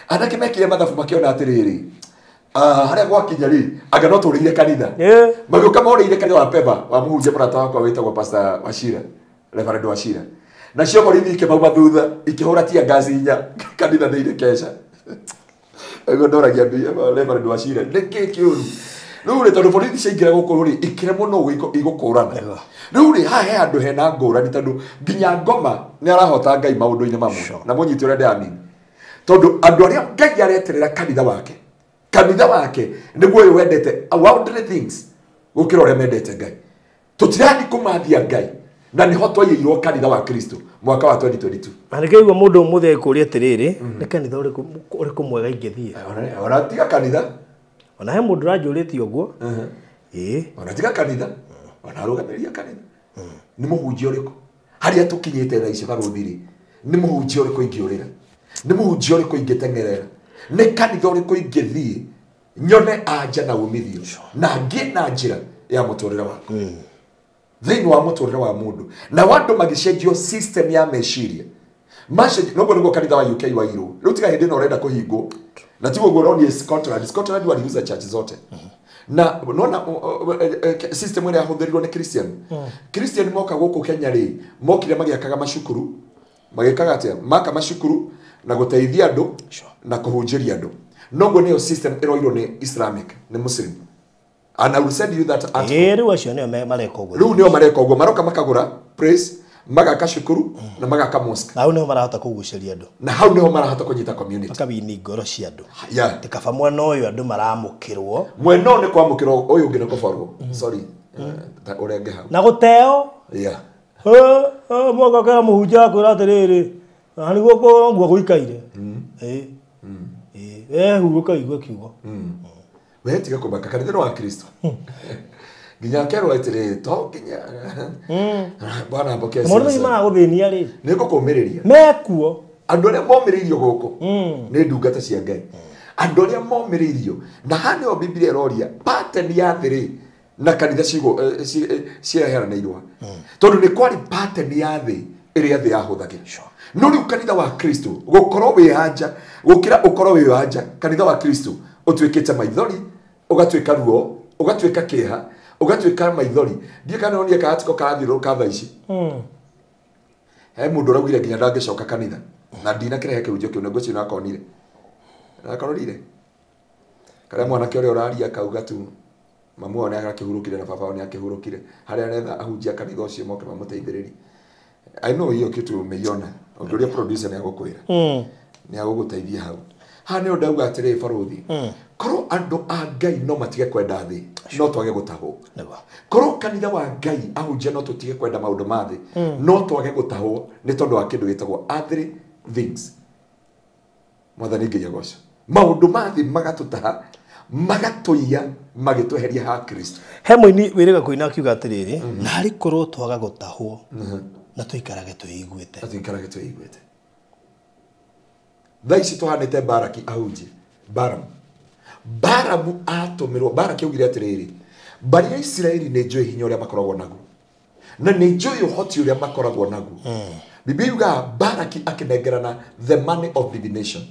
anake mekire mathabu makiona atiriri haria gwakinya ri anga no turire kanitha magioka morire kanitha wa Peva wa muhunjia murata wakwa witagwo Pastor Wachira, Reverend Wachira, na cio borithi ikimauma thutha ikihura tia ngazi inya kanitha ni irekesha ego ndoragia Reverend Wachira niki kiuru ruri tondu borithi ciaingira guku ri ikire muno igukurana ruri hahe andu hena ngurani tondu nginya ngoma ni arahota Ngai maundu-ini mamwe na munyiti uria ndiamini tondu andu aria Ngai areterera kanitha wake niguo uyu wendete worldly things gukira uria mendete Ngai. Tutirani kumathia Ngai na ni hoto yirwo kanitha wa Kristo mwaka wa 2022. Anikeigwa mundu muthe ikuria tiriri ni kanitha uri kumwega ingithie ona tiga kanitha ona he mundu ranjuritie uguo ona tiga kanitha ona arugamiria kanitha ni muhunjia uriku haria tukinyite tha icio baruthiri ni muhunjia uriku ingiurira ni muhunjia uriku ingitengerera ni kanitha uriku ingithie nyone anja na umithio na ngie na njira ya muturira waku thini wa muturira wa mundu na wandu magicenjio system ya meciria mashe nogo ngo kanitha wa UK wa iro riu tiga hindi no urenda kuhingwo na tigo goroni Scotland waliuza church zote na nona system ile yahuthirirwo ni Christian moka guku Kenya ri mokire magiakaga mashukuru magikaga atia maka mashukuru na guteithia andu na kuhunjiria andu nogo niyo system iroiro ni Islamic ni Muslim. And I will send you that article. Riu acio nio mareka uguo. Riu nio mareka uguo maroka makagura praise magaka shukuru na magaka mosque. Na hau nio marahota kuguceria andu. Na hau nio marahota kunyita community. Makabini ngoro cia andu. Yeah. Tikaba mwana uyu andu maramukirwo. Mweno ni kwamukirwo uyu ungi ni kubarwo. Sorry. Urenge hau. Na guteo. Yeah. Mwaka kera muhunjia akwira atiriri. Na niguo nguo guikaire. Huruka igwe kiugo. We tiga kubaka kanitha wa Kristo. Ginya kero etire to ginya. Bwana apokea sisi. Mwana ima guthinia ri. Niko kumiriria. Mekuo. Andu aria momiririo guku. Ni ndungata cia Ngai. Andu aria momiririo na hane o Biblia roria pattern ya thiri na kanitha cigo cireheranirwo. Tondu ni kwari pattern ya thi iria thi yahuthagira. No riu kanitha wa Kristo gukorwo wi anja gukira ukorwo wi anja kanitha wa Kristo utwikite maithori ugatwika ruo ugatwika kiha ugatwika maithori ndie kana onie ka atiko kathiro ka thaici he mundu raugire nginya ndangicoka kanitha na ndina kirehe kiunjo kiu nego cina akonire akonire kare mwana kio ri uraria kauga tu mamu one agakihurukire na baba one akihurukire haria netha ahunjia kanitha ucio moke mamuteithiriri. I know hiyo kitu umeiona ondoria producer ni agukwira ni aguguteithia hau hane ndauga atire baruthi korwo andu a Ngai no matige kwenda thi no twage gutahwo korwo kanitha wa Ngai ahunjia no tutige kwenda maundu ma thi no twage gutahwo ni tondu wa kindu gitagwo other things mwathani Ngai agoca maundu ma thi magatutaha magatuia magituheria ha Kristo. He muini wirega kuina akiuga atiriri na hari korwo twaga gutahwo na tuikarage tuiguite thaici tuhanite Baraki ahunjie Baramu atumirwo Baraki augire atiriri bari ya Israeli ni njui hinya uria makoragwo naguo na ni njui uhoti uria makoragwo naguo. Biblia yuga Baraki akinengerana the money of divination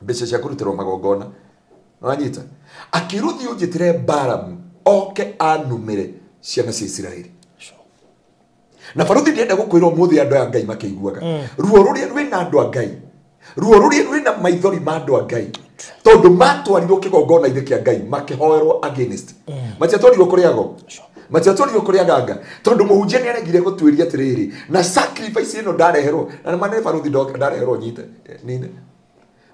mbeca cia kurutirwo magongona nwanyita akiruthi unjitire Baramu oke anumire ciana cia Israeli na baruthi ndienda gukwirwo muthi andu a Ngai makiiguaga ruo ruria rwina andu a Ngai ruo ruri na maithori ma andu a Ngai tondu matwarirwo kigongona ithĩ kĩa Ngai makihoerwo against matiatwarirwo kuriago matiatwarirwo kuriagaga tondu muhunjia ni aregire gutwiria atiriri na sacrifice ino ndareherwo na manene baruthi ndareherwo nyite nini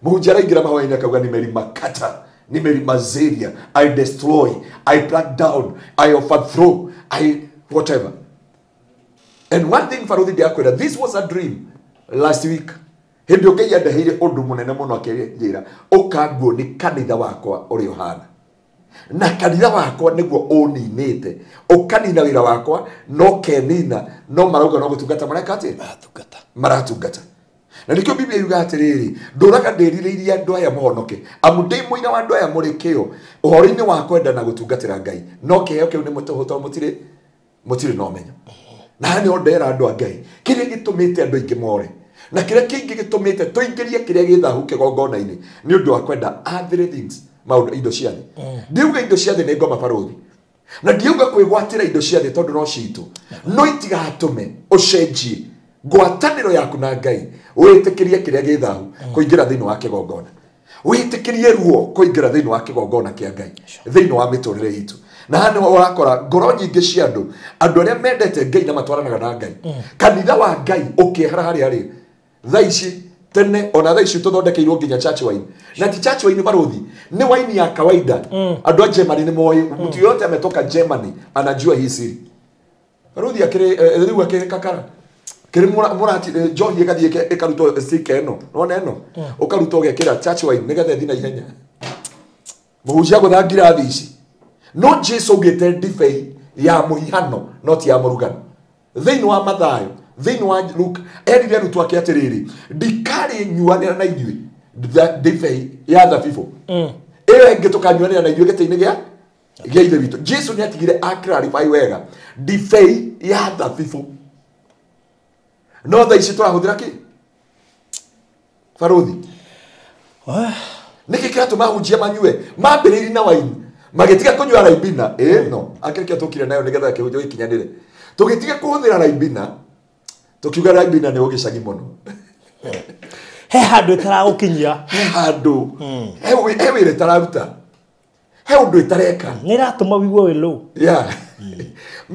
muhunjia araingira mahoya-inĩ akauga nimerimакata nimerimazeria I destroy I pluck down I overthrow I whatever. And one thing Faruthi ndiakwira, this was a dream last week. Hindi Ngai andaheire undu munene muno akĩnjĩra ũkanguo nĩ kanitha wakwa ũrĩ ũhana na kanitha wakwa nĩguo ũninĩte ũkanina wĩra wakwa no kenina no marauga no gũtungata maratungata na nikio Biblia yuga atĩrĩrĩ ndũraga ndĩrirĩirie andũ aya mohonoke amu ndĩ mũina wa andũ aya mũrĩ kĩo ũhoro-inĩ wa kwenda na gũtungatĩra Ngai no kĩheo kĩu nĩ mũtũhũto mũtirĩ no menyo na nĩ ondera andũ a Ngai kĩrĩa gĩtũmĩte andũ aingĩ more na kĩrĩa kĩngĩ gĩtũmĩte tũingĩrie kĩrĩa gĩthahu kĩgongona-inĩ nĩ ũndũ wa kwenda other things maũndũ indo cia thĩ ndiuga indo cia thĩ nĩ ngoma Faruthi na ndiuga kwĩgwatĩra indo cia thĩ tondũ no citũ no itigatũme ũcenjie ngwatanĩro yaku na Ngai wĩtĩkĩrie kĩrĩa gĩthahu kũingĩra thĩinĩ wa kĩgongona wĩtĩkĩrie ruo kũingĩra thĩinĩ wa kĩgongona kĩa Ngai thĩinĩ wa mĩtũrĩre itũ na hano ũrakora ngoro nyingĩ cia andũ arĩa mendete Ngai na matwaranaga na Ngai kanitha wa Ngai ũkĩehera harĩa arĩ thaa ici tene ona thaa ici tũthondekeirwo nginya church wine na ti church wine Faruthi ni wine ya kawaida andũ a Germany ni moyo mtu yote ametoka Germany anajua hii siri Faruthi akire rĩu akire kakara kire murati John yekathie ekaruto sika eno nona eno ukaruto ugekira church wine nigetha thina ihenya muhunjia gũthangira thĩ ici no Jesu ugite ndibei ya mũhihano not ya mũrugano thĩinĩ wa Mathayo thĩinĩ wa Luke erire arutwo ake atĩrĩrĩ ndikari nyuanĩra na inyuĩ ndibei ya thabibũ ĩyo ĩngĩ tũkanyuanĩra na inyuĩ gĩtĩ-inĩ gĩa ithe witũ Jesu nĩ atigire clarify wega ndibei ya thabibũ no thaa ici tũrahũthĩra kĩ Faruthi nĩkĩ kĩratũma ahunjia manyue mambĩrĩirie na waini magĩtiga kũnyua raibina no akĩrĩkia tũkire nayo nĩgetha kĩhunjio gĩkinyanĩre tũgĩtiga kũhũthĩra raibina tukiuga raibina nĩ ũgĩcagi mũno he handũ ĩtaragũkinyia he handũ he wĩra ĩtararuta he ũndũ ĩtareka nĩ ĩratũma wigue wĩ low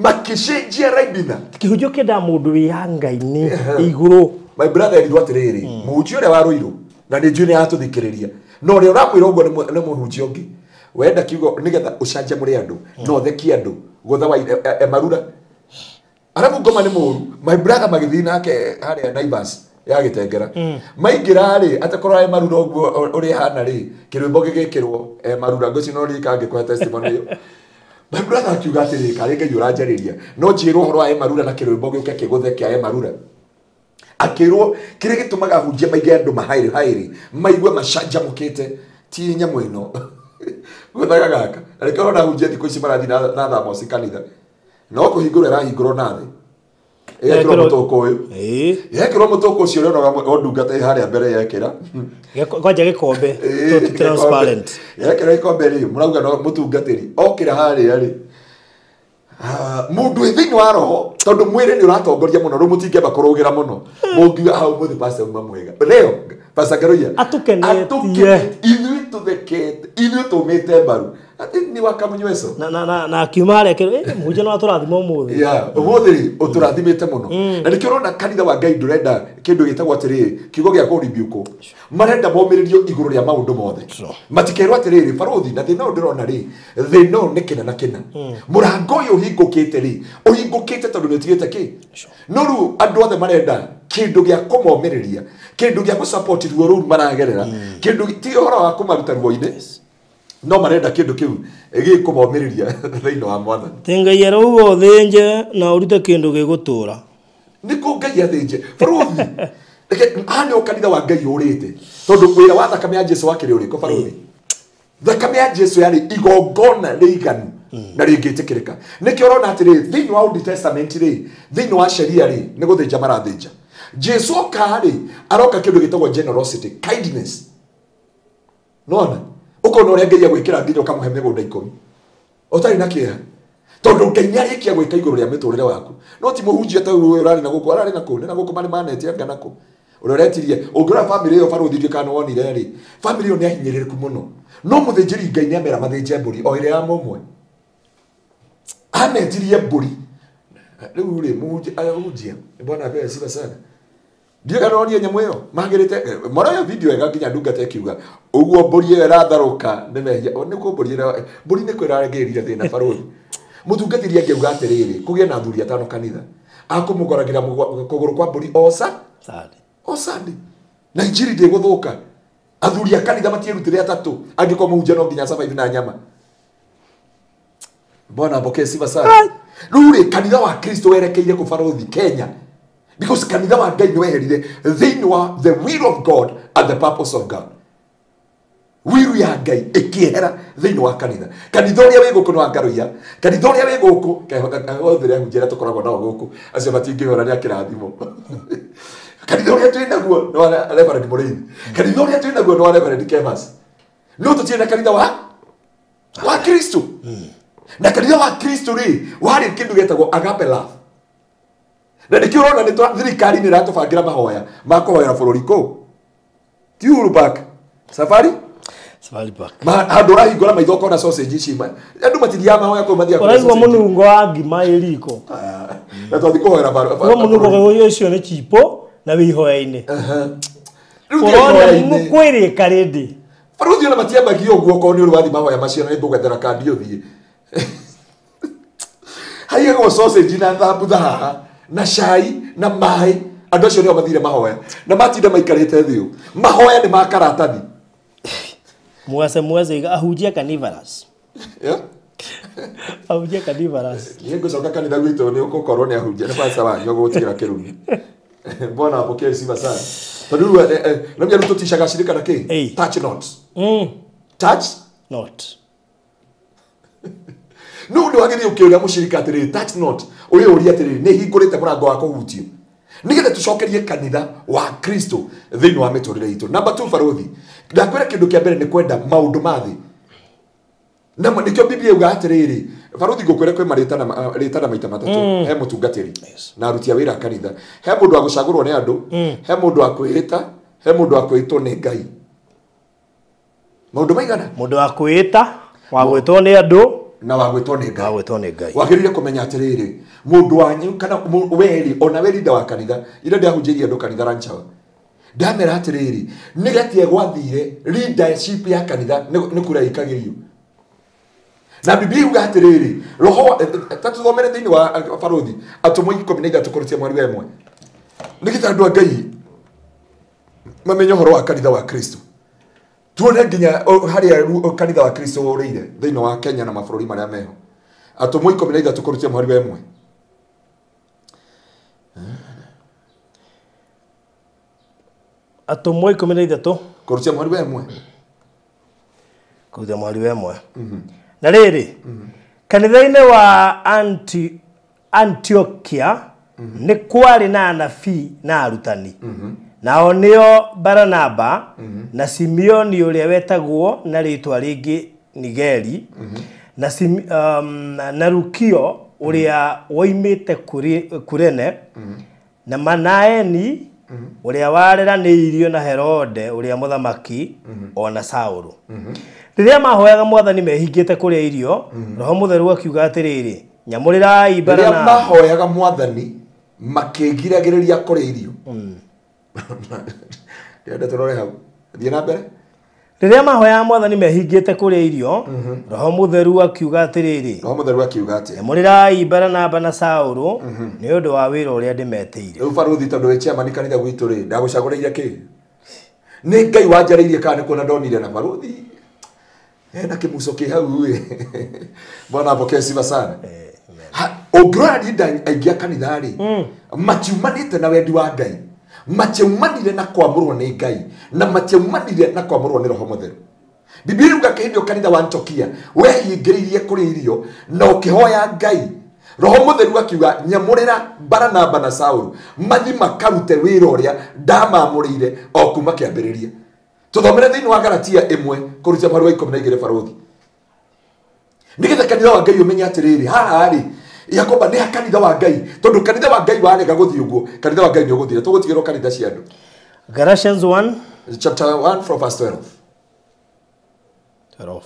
makĩcenjia raibina kĩhunjio kĩendaga mũndũ wĩ ya Ngai-inĩ igũrũ my brother erirwo atĩrĩrĩ mũhunjia ũrĩa warũirwo na nĩ njũĩ nĩ aratũthikĩrĩria no ũrĩa ũramwĩra ũguo nĩ mũhunjia ũngĩ wenda kiugo nĩgetha ũcanjamũre andũ no thekie andũ gũtha wa Marura arabu ngoma nĩ mũru my brother magĩthiĩ nake harĩa Naivas ya Gĩtengera maingĩra rĩ atakorwo Marura ũguo ũrĩa hana rĩ kĩrwĩmbo gĩgĩkĩrwo Marura ngũci no rĩka angĩkũhe testimony ĩyo my brother akiuga atĩrĩ karĩ Ngai ũranjarĩria no njĩrwo ũhoro wa Marura na kĩrwĩmbo gĩũke kĩgũthe kĩa Marura akĩrwo kĩrĩa gĩtũmaga hunjia maingĩ andũ mahaĩrĩ maigue macanjamũkĩte ti nyamũ ĩno gũthaga gaka na rĩkĩrwo na hunjia thikũ ici marathi na thamo cikanitha no kũhingũra rahingũrwo na thĩ ĩgekĩrwo mũtũkũ ũyũ ĩgekĩrwo mũtũkũ ũcio ũrĩa ondungata harĩa mbere yekĩra kwanja gĩkombe transparent yekĩra gĩkombe rĩ mũrauga no mũtungatĩri okĩra harĩa rĩ mundu thĩinĩ wa roho tondu mwĩrĩ nĩ ũratongoria mũno rĩu mũtingĩamba kũrũgĩra mũno mũngiuga hau mũthĩ pastor uma mwega leo pastor Karuya atukenetie ithuĩ tũthekete ithuĩ tũmĩte mbaru ati ni wakamunyweso na akiuma harĩa kĩrĩ mũhunjia no atũrathima ũmũthĩ ũmũthĩ ũtũrathimĩte mũno na nĩkĩo ũrona kanitha wa Ngai ndũrenda kĩndũ gĩtagwo atĩrĩrĩ kiugo gĩa kũribukwo marenda momĩrĩrio igũrũ rĩa maũndũ mothe matikerwo atĩrĩrĩ Faruthi na thĩna ũyũ ndĩrona rĩ thĩna ũyũ nĩ kĩna na kĩna mũrango ũyũ ũhingũkĩte rĩ ũhingũkĩte tondũ nĩ ũtigĩte kĩ no rĩu andũ othe marenda kĩndũ gĩa kũmomĩrĩria kĩndũ gĩa gũsupport ruo rũu maragerera kĩndũ ti ũhoro wa kũmaruta ruo-inĩ no marenda kĩndũ kĩu gĩkũmomĩrĩria thĩinĩ wa Mwathani Ngai arauga ũthĩnje na ũrute kĩndũ gĩgũtũra nĩkũ Ngai athĩnje Faruthi hano kanitha wa Ngai ũrĩte tondũ wĩra wa thakame ya Jesu wakĩrĩ ũrĩkũ Faruthi thakame ya Jesu yarĩ igongona rĩiganu na rĩngĩtĩkĩrĩka nĩkĩo ũrona atĩrĩ thĩinĩ wa Old Testament rĩ thĩinĩ wa sheria rĩ nĩ gũthĩnja marathĩnja Jesu oka rĩ aroka kĩndũ gĩtagwo generosity kindness nona ukona ũrĩa Ngai agwĩkĩra nginya ũkamũhe mĩgũnda 10 ũtarĩ na kĩeha tondũ Ngai nĩarĩkia gwĩka igũrũ rĩa mĩtũrĩre waku no ti mũhunjia ta ũrarĩ na gũkũ ararĩ na kũ nĩ na gũkũ marĩ manete anga nako uroretirie ungura family yo baruthi ndi kana wonire ri family yo ni ahinyiriku muno no muthinjiri ngai ni amera mathinje mburi o ile ya momwe ametirie mburi riu ri mujia bwana pea siba sana ndio kana onie nyamu yo magirite mora yo video ega nginya ndungate akiuga uguo mburi yo iratharuka ni mehia ni ko mburi ni kwiragerire thina baruthi mutungatiria ngeuga atiriri kugie na thuri atano kanitha akumugoragira kuguru kwa mburi osande na injiri ndi guthuka athuri akanitha matierutire atatu angiko muhunjia no nginya survive na nyama bona boke siba sana ruri kanitha wa Kristo werekeire ku baruthi Kenya because kanitha wa Ngai ni weherire thini wa the will of God and the purpose of God wiru ya Ngai ikihera thini wa kanitha uria wi guku no ngaruia kanitha uria wi guku othere hunjira tukoragwo nao guku acio matingihora ni akirathimo kanitha uria twina guo no Reverend Mureithi kanitha uria twina guo no Reverend Kemas no tutiena kanitha wa Kristo na kanitha wa Kristo ri wari kindu getagwo agape love na nikirona ni thirikari ni ratubangira mahoya makohoera bururi ko tiuru back safari back andå rahingå ra maitho kona sausage cima andå matiria mahoya kå mathia kå munungo wa ngima ĩriko na twathi kå hoera barå munungo ũcio nĩ chipo na wĩ ihoya-inĩ kũrona nĩ kwĩrĩka rĩndĩ baruthi ona matiambagia ũguo korwo nĩ ũrĩ wathi mahoya macio na nĩ ndũgethera kandi ũthiĩ haigagwo sausage na thambutha haha na cai na maĩ andũ acio nĩo mathire mahoya na matinda maikarĩte thĩ ũũ mahoya nĩ makaratathi mwase ahujia carnivorous ahujia carnivorous yego soka kanitha gwitũ nĩ ũgũkorwo nĩ ahujia nĩ basa wanyu gũtigira kĩrumi mbona apokee siba sana tondũ na mimi tutishaga shirika na kĩ touch not touch not no ndo wageni ukiuria mushirika atiri touch not uria uria atiri ni hingurite murango wa kuhutio nigetha tucokerie kanitha wa Kristo thini wa miturire itu number 2 baruthi ndakwira kindu kia mbere ni kwenda maundu mathi na nikio Biblia yuga atiriri baruthi ngukwira kwe maritana maita matatu he mutungatiri na aruti a wira kanitha he mundu wa gucagurwo ni andu he mundu wa kwihita he mundu wa kwitwo ni Ngai maundu maigana mundu wa kwita wa gwitwo ni andu na wagwitwo ni Ngai wagirire kumenya atiriri mundu wanyu kana weri ona weri nda wa kanitha ira ndahunjirie andu kanitha ranchawa ndamera atiriri nigetie gwathire leadership ya kanitha ni kura ikagirio na Biblia yuga atiriri roho tatuthomere thini wa baruthi atumwe 13 tukurutia mwari wemwe nigita andu Ngai mamenye horo wa kanitha wa Kristo tuone nginya haria kanitha wa Kristo urire thini wa Kenya na mabururi maria meho atumwe 13 tukurutia mwari wemwe atumwe 13 kurutia mwari wemwe kurutia mwari wemwe na riri kanitha-inĩ wa Antiochia ni kwari na anabii na arutani nao nio Baranaba na Simeoni uria wetagwo na ritwa ringi Nigeri na Lukio uria woimite Kurene na Manaeni uria wareraniirio na Herode uria muthamaki ona Saulu riria mahoyaga mwathani mehingite kuria irio roho mutheru akiuga atiriri nyamurirai Baranaba riria mahoyaga mwathani makigiragiriria kuria irio Ndienda turore hau. Thiĩ na mbere. Riria mahoya mwathani mehingite kuria irio roho mutheru akiuga atiriri roho mutheru akiuga ati murirai Baranaba na Saulu ni undu wa wira uria ndimeteire riu baruthi tondu we chairman kanitha gwitu ri ndagucaguriire ki ni Ngai wanjariirie kana kuona ndonire na baruthi na kimuco ki hau we bwana apokee sifa sana ogradi aingia kanitha ri machiumanite na wendi wa Ngai macheumanire na kwamurwo ni Ngai na macheumanire na kwamurwo ni roho mutheru Biblia yuga kihindio kanitha wa Antiochia wehingiririe kuri irio na ukihoya Ngai roho mutheru akiuga nyamurira Baranaba na Saulu mathi makarute wira uria ndamamurire o kuma kiambiriria tuthomere thini wa Galatia 1 kurutia mwari wa 12 baruthi nigetha kanitha wa Ngai umenye atiriri haha ri Yakoba ni kanitha wa Ngai tondu kanitha wa Ngai warega guthii uguo kanitha wa Ngai ni uguthira tugutigirwo kanitha cia andu Galatians 1 chapter 1 from verse 12. 12.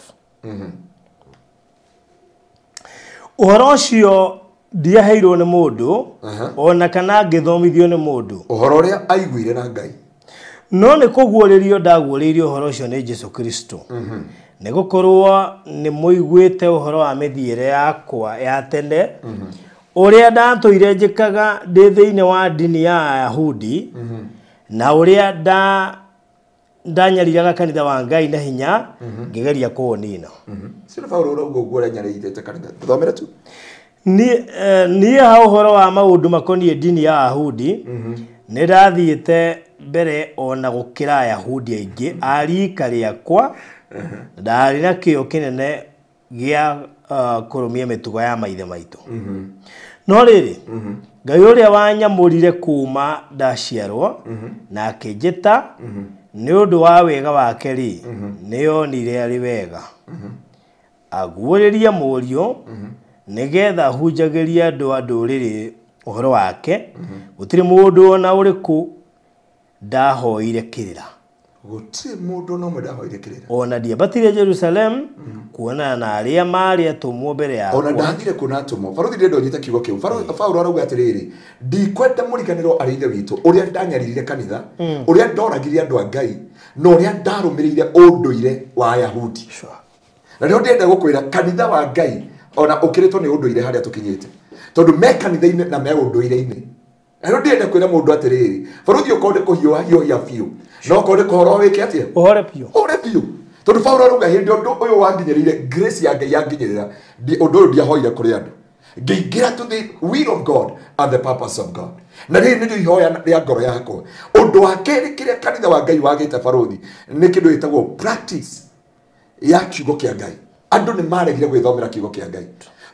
Uhoro ũcio ndiaheirwo nĩ mũndũ ona kana ngĩthomithio nĩ mũndũ. Ũhoro ũrĩa aiguire na Ngai. No nĩ kũguũrĩrio ndaguũrĩirio ũhoro ũcio nĩ Jesu Kristo. Nĩ gũkorwo nĩ mũiguĩte ũhoro wa mĩthiĩre yakwa ya tene ũrĩa ndatũire njĩkaga ndĩ thĩinĩ wa ndini ya Ayahudi na ũrĩa ndanyariraga kanitha wa Ngai na hinya ngĩgeria kũũnina. Sio Paulo ũrauga ũguo ũrĩa nyarĩte kanitha. Thomera tu. Niĩ ha ũhoro wa maũndũ makoniĩ ndini ya Ayahudi nĩ ndathiĩte mbere ona gũkĩra Ayahudi aingĩ a rika rĩakwa. Ndarĩ na kĩyo kĩnene gĩa kũrũmia mĩtugo ya maithe maitũ. No rĩrĩ, Ngai ũrĩa wanyamũrire kuma ndaciarwo na akĩnjĩta nĩ ũndũ wa wega wake rĩ, nĩonire arĩ wega aguũrĩrie mũriũ nĩgetha hunjagĩrie andũ a ndũrĩrĩ ũhoro wake. Gũtirĩ mũndũ ona ũrĩkũ ndahoire kĩrĩra. Gũtirĩ mũndũ no ndahoire kĩrĩra. Ona ndiambatire Jerusalem kuonana na arĩa marĩ atũmwo mbere yakwa. Ona ndathire kuona atũmwo. Baruthi ndĩ ndonyita kiugo kĩu. Paulo arauga atĩrĩrĩ, ndikwenda mũriganĩrwo arĩ ithe witũ ũrĩa ndanyarĩrire kanitha, ũrĩa ndoragirie andũ a Ngai, na ũrĩa ndarũmĩrĩire ũndũire wa Ayahudi. Na nĩ ndĩrenda gũkwĩra kanitha wa Ngai ona ũkĩrĩtwo nĩ ũndũire harĩa tũkinyĩte. Tondũ me kanitha-inĩ na me ũndũire-inĩ. Na nĩ ndĩrenda kwĩra mũndũ atĩrĩrĩ, baruthi ũkorwo kũhiũha biũ. No kode koro weke atia ohore pio tondu Paulo arauga hindi undu uyu wanginyirire grace ya Ngai yanginyirira undu uyu ndiahoire kuri andu ngĩingĩra to the will of God and the purpose of God. Na rĩrĩ nĩrĩo ihoya rĩa ngoro yakwa. Ũndũ wa kerĩ kĩrĩa kanitha wa Ngai wagĩte baruthi nĩ kĩndũ gĩtagwo practice ya kiugo kĩa Ngai. Andũ nĩ maregire gwĩthomera kiugo kĩa Ngai.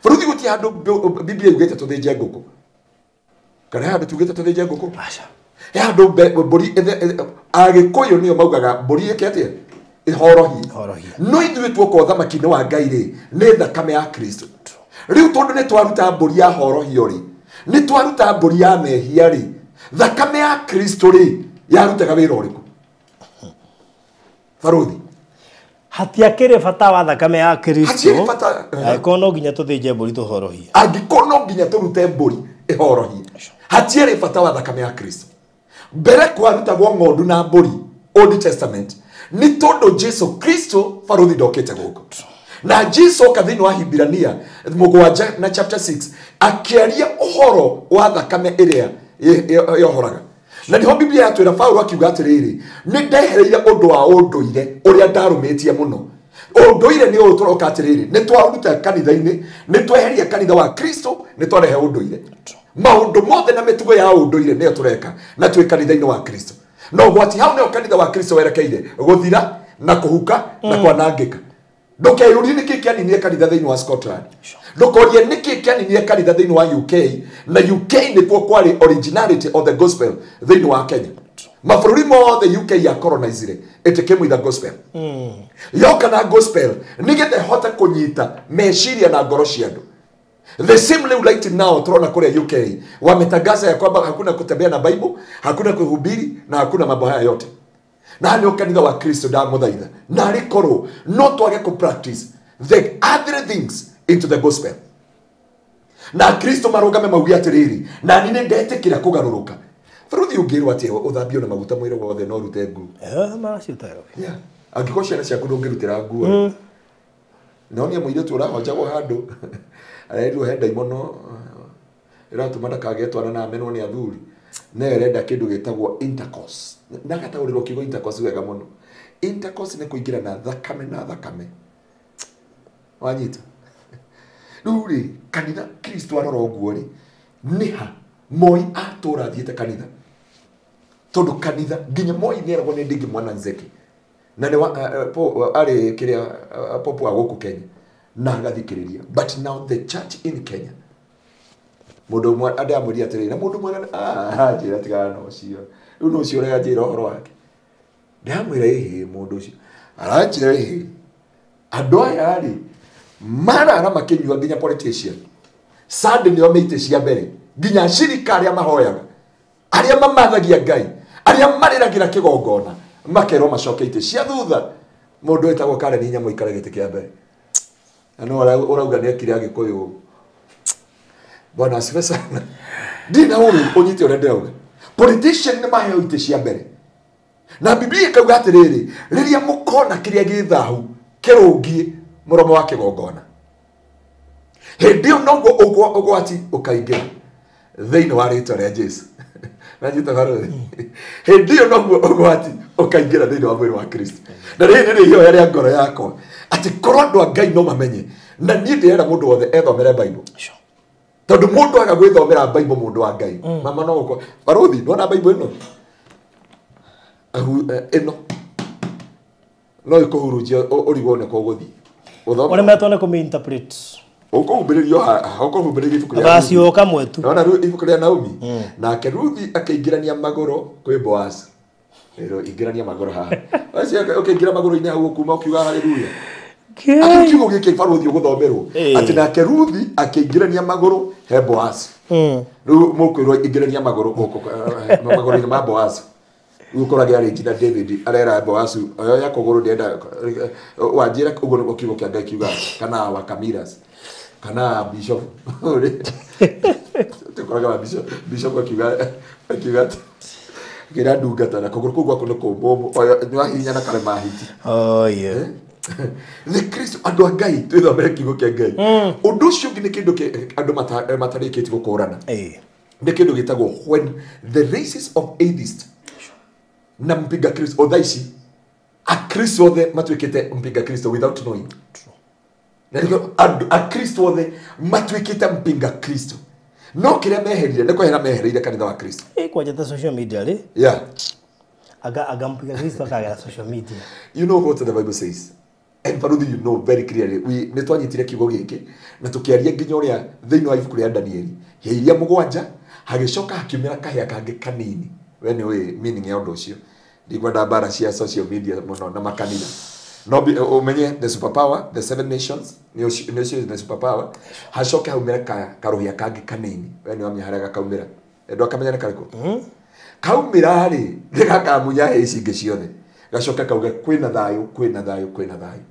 Baruthi gũtirĩ handũ Biblia yugĩte tũthĩnje ngũkũ. Kana handũ tugĩte tũthĩnje ngũkũ. Ya ndo bori agĩkũyũ nĩo maugaga mbũri ĩke atĩa ihorohie. No ithuĩ tuoka thamaki-inĩ wa Ngai rĩ nĩ thakame ya Kristo. Rĩu tondũ nĩ twaruta mbũri ya horohio rĩ, nĩ twaruta mbũri ya mehia rĩ, thakame ya Kristo rĩ yarutaga wĩra ũrĩkũ? Baruthi hatiakĩrĩ bata wa thakame ya Kristo angĩkorwo no nginya tũthĩnje mbũri tũhorohie. Angĩkorwo no nginya tũrute mbũri ĩhorohie, hatiarĩ bata wa thakame ya Kristo. Mbere kwarutagwo ng'ondu na mbũri Old Testament nĩ tondũ Jesu Kristo baruthi ndokĩte gũkũ. Na Jesu thĩinĩ wa Hibirania 7 na chapter 6 akĩaria ũhoro wa thakame ĩrĩa yohoraga. Na niho Biblia yatwĩra Paulo akiuga atĩrĩrĩ, nĩ ndehereire ũndũ wa ũndũire ũrĩa ndarũmĩtie mũno. Ũndũire nĩ ũyũ tũroka atĩrĩrĩ, nĩ twaruta kanitha-inĩ, nĩ tweheria kanitha wa Kristo, nĩ twarehe ũndũire. Maũndũ mothe na mĩtugo ya ũndũire nĩyo tũreka na twĩ kanitha-inĩ wa Kristo. No gwati hau nĩyo kanitha wa Kristo werekeire gũthira na kũhuka na kwanangĩka. Ndũkeyũrie nĩkĩ kĩaninie kanitha thĩinĩ wa Scotland. Ndũkorie nĩkĩ kĩaninie kanitha thĩinĩ wa UK, na UK nĩkuo kwarĩ originality of the gospel thĩinĩ wa Kenya. Mabũrũri mothe UK ya colonizire ĩtĩkĩmwitha gospel. Yoka na gospel nĩgetha ĩhote kũnyita meciria na ngoro cia andũ. The same way like now tunaona kule UK wametangaza ya kwamba hakuna kutembea na Bible, hakuna kuhubiri na hakuna mambo haya yote. Na ndio kanitha wa Kristo da muthaitha. Na rikoro no twage ku practice the other things into the gospel. Na Kristo marugame maugi atiriri na nini ndetikira kugaruruka. Baruthi ungirwa ati uthambio na maguta mwire wothe no rute ngu. Maracitaga. Yeah. Angĩkorwo ciana ciaku ndũngĩrutĩra nguo. No nĩ mũirĩtu ũrahonjagwo handũ. Arendwo he ndaimono iratuma ndakagetwana na amenwo nĩ athuri. Na ĩrenda kĩndũ gĩtagwo intercourse. Na gataũrĩrwo kiugo intercourse wega mũno. Intercourse nĩ kũingĩra na thakame na thakame. Wanyita. Rĩu kanitha Kristo arora ũguo rĩ nĩha Moi atũra thiĩte kanitha. Tondũ kanitha nginya Moi nĩeragwo nĩ Ndingi Mwana Nzeki. Na nĩ arĩ kĩrĩa popo wa gũkũ Kenya. Na agathikĩrĩria. But now the church in Kenya mũndũ mwe andamũria atĩrĩrĩ na mũndũ mwe njĩra tigana na ũcio rĩu no ũcio ũrĩa njĩra ũhoro wake ndamwĩra ĩhĩ mũndũ ũcio aranjĩra ĩhĩ andũ aya rĩ marara makĩnyua nginya politician Sunday nĩo mĩitĩ cia mbere nginya cirika arĩa mahoyaga arĩa mamathagia Ngai aria mariragira kigongona makero macoke ite cia thutha mundu etagwo Karen Hinya muikare gite kia mbere ano urauga ni akiri agikuyu bwana asifiwe sana dina uri unyite urendeuga politician ni maheo ite cia mbere na Biblia ikauga atiriri riria mukona kiria githahu kirungie muromo wa kigongona hendio nogo ugwati ukaingira thiini wa ritwa ria Jesu najita garuthi hendio nogo ugwati ukaingira thiini wa mwiri wa Kristo na riri ni hiyo yari ngoro yakwa ati korwo andu a Ngai no mamenye na nie ndira mundu wothe ethomere Bible tondu mundu aga gwithomera Bible mundu wa Ngai mama no uko baruthi no Bible ino ino no ikuhurujia urigone ko guthi Ole metone ko interpret ukumbiririo ukumbiririo ibuku ria Acio kamwe tu na ibuku ria Naomi na Keruthi akaingirania magoro kwi Boaz ero ingirania magoro ha acio ukaingira magoro ine hau kuma ukiuga haleluya akiugo giki Baruthi uguthomerwo ati na Keruthi akaingirania magoro he Boaz riu mukwirwo ingirania magoro guku magoro ine ma Boaz ukoraga ari jina David arera Boaz oyo yakogoro ndenda wanjira ugo niko kiugo kia Ngai kiuga kana wa Kamiras kana bishop tukoraga bishop akiuga gira ndungata na kogoro kugwa kuno ko bobo oyo nywa hinya na kare mahiti yeah the Christ ando Ngai twithomere kiugo kia Ngai undu ucio ngi ni kindu andu matarikiti gukorana ni kindu gitagwo when the races of atheists na mpinga Kristo odaishi a Kristo othe matwikite mpinga Kristo without knowing na niko a Kristo othe matwikite mpinga Kristo no kiria meherire niko hera meherire kanitha wa Kristo kwa jata social media le yeah aga mpinga Kristo akaga social media you know what the Bible says and Baruthi you know very clearly we netwanyitire kiugo giki na tukiaria nginya uria thiini wa ibuku ria Danieli heiria mugwanja hagicoka hakiumira kahia kangi kanini when we meaning ya undu ucio ndikwenda bara cia social media muno na makanitha no umenye the superpower the seven nations ni the superpower hacoke haumira karuhia kangi kanini when wa miharaga kaumira endo akamenya ne kariko kaumira ri ndikakamunya heci ngi ciothe gacoka kauga kwina thayu kwina thayu kwina thayu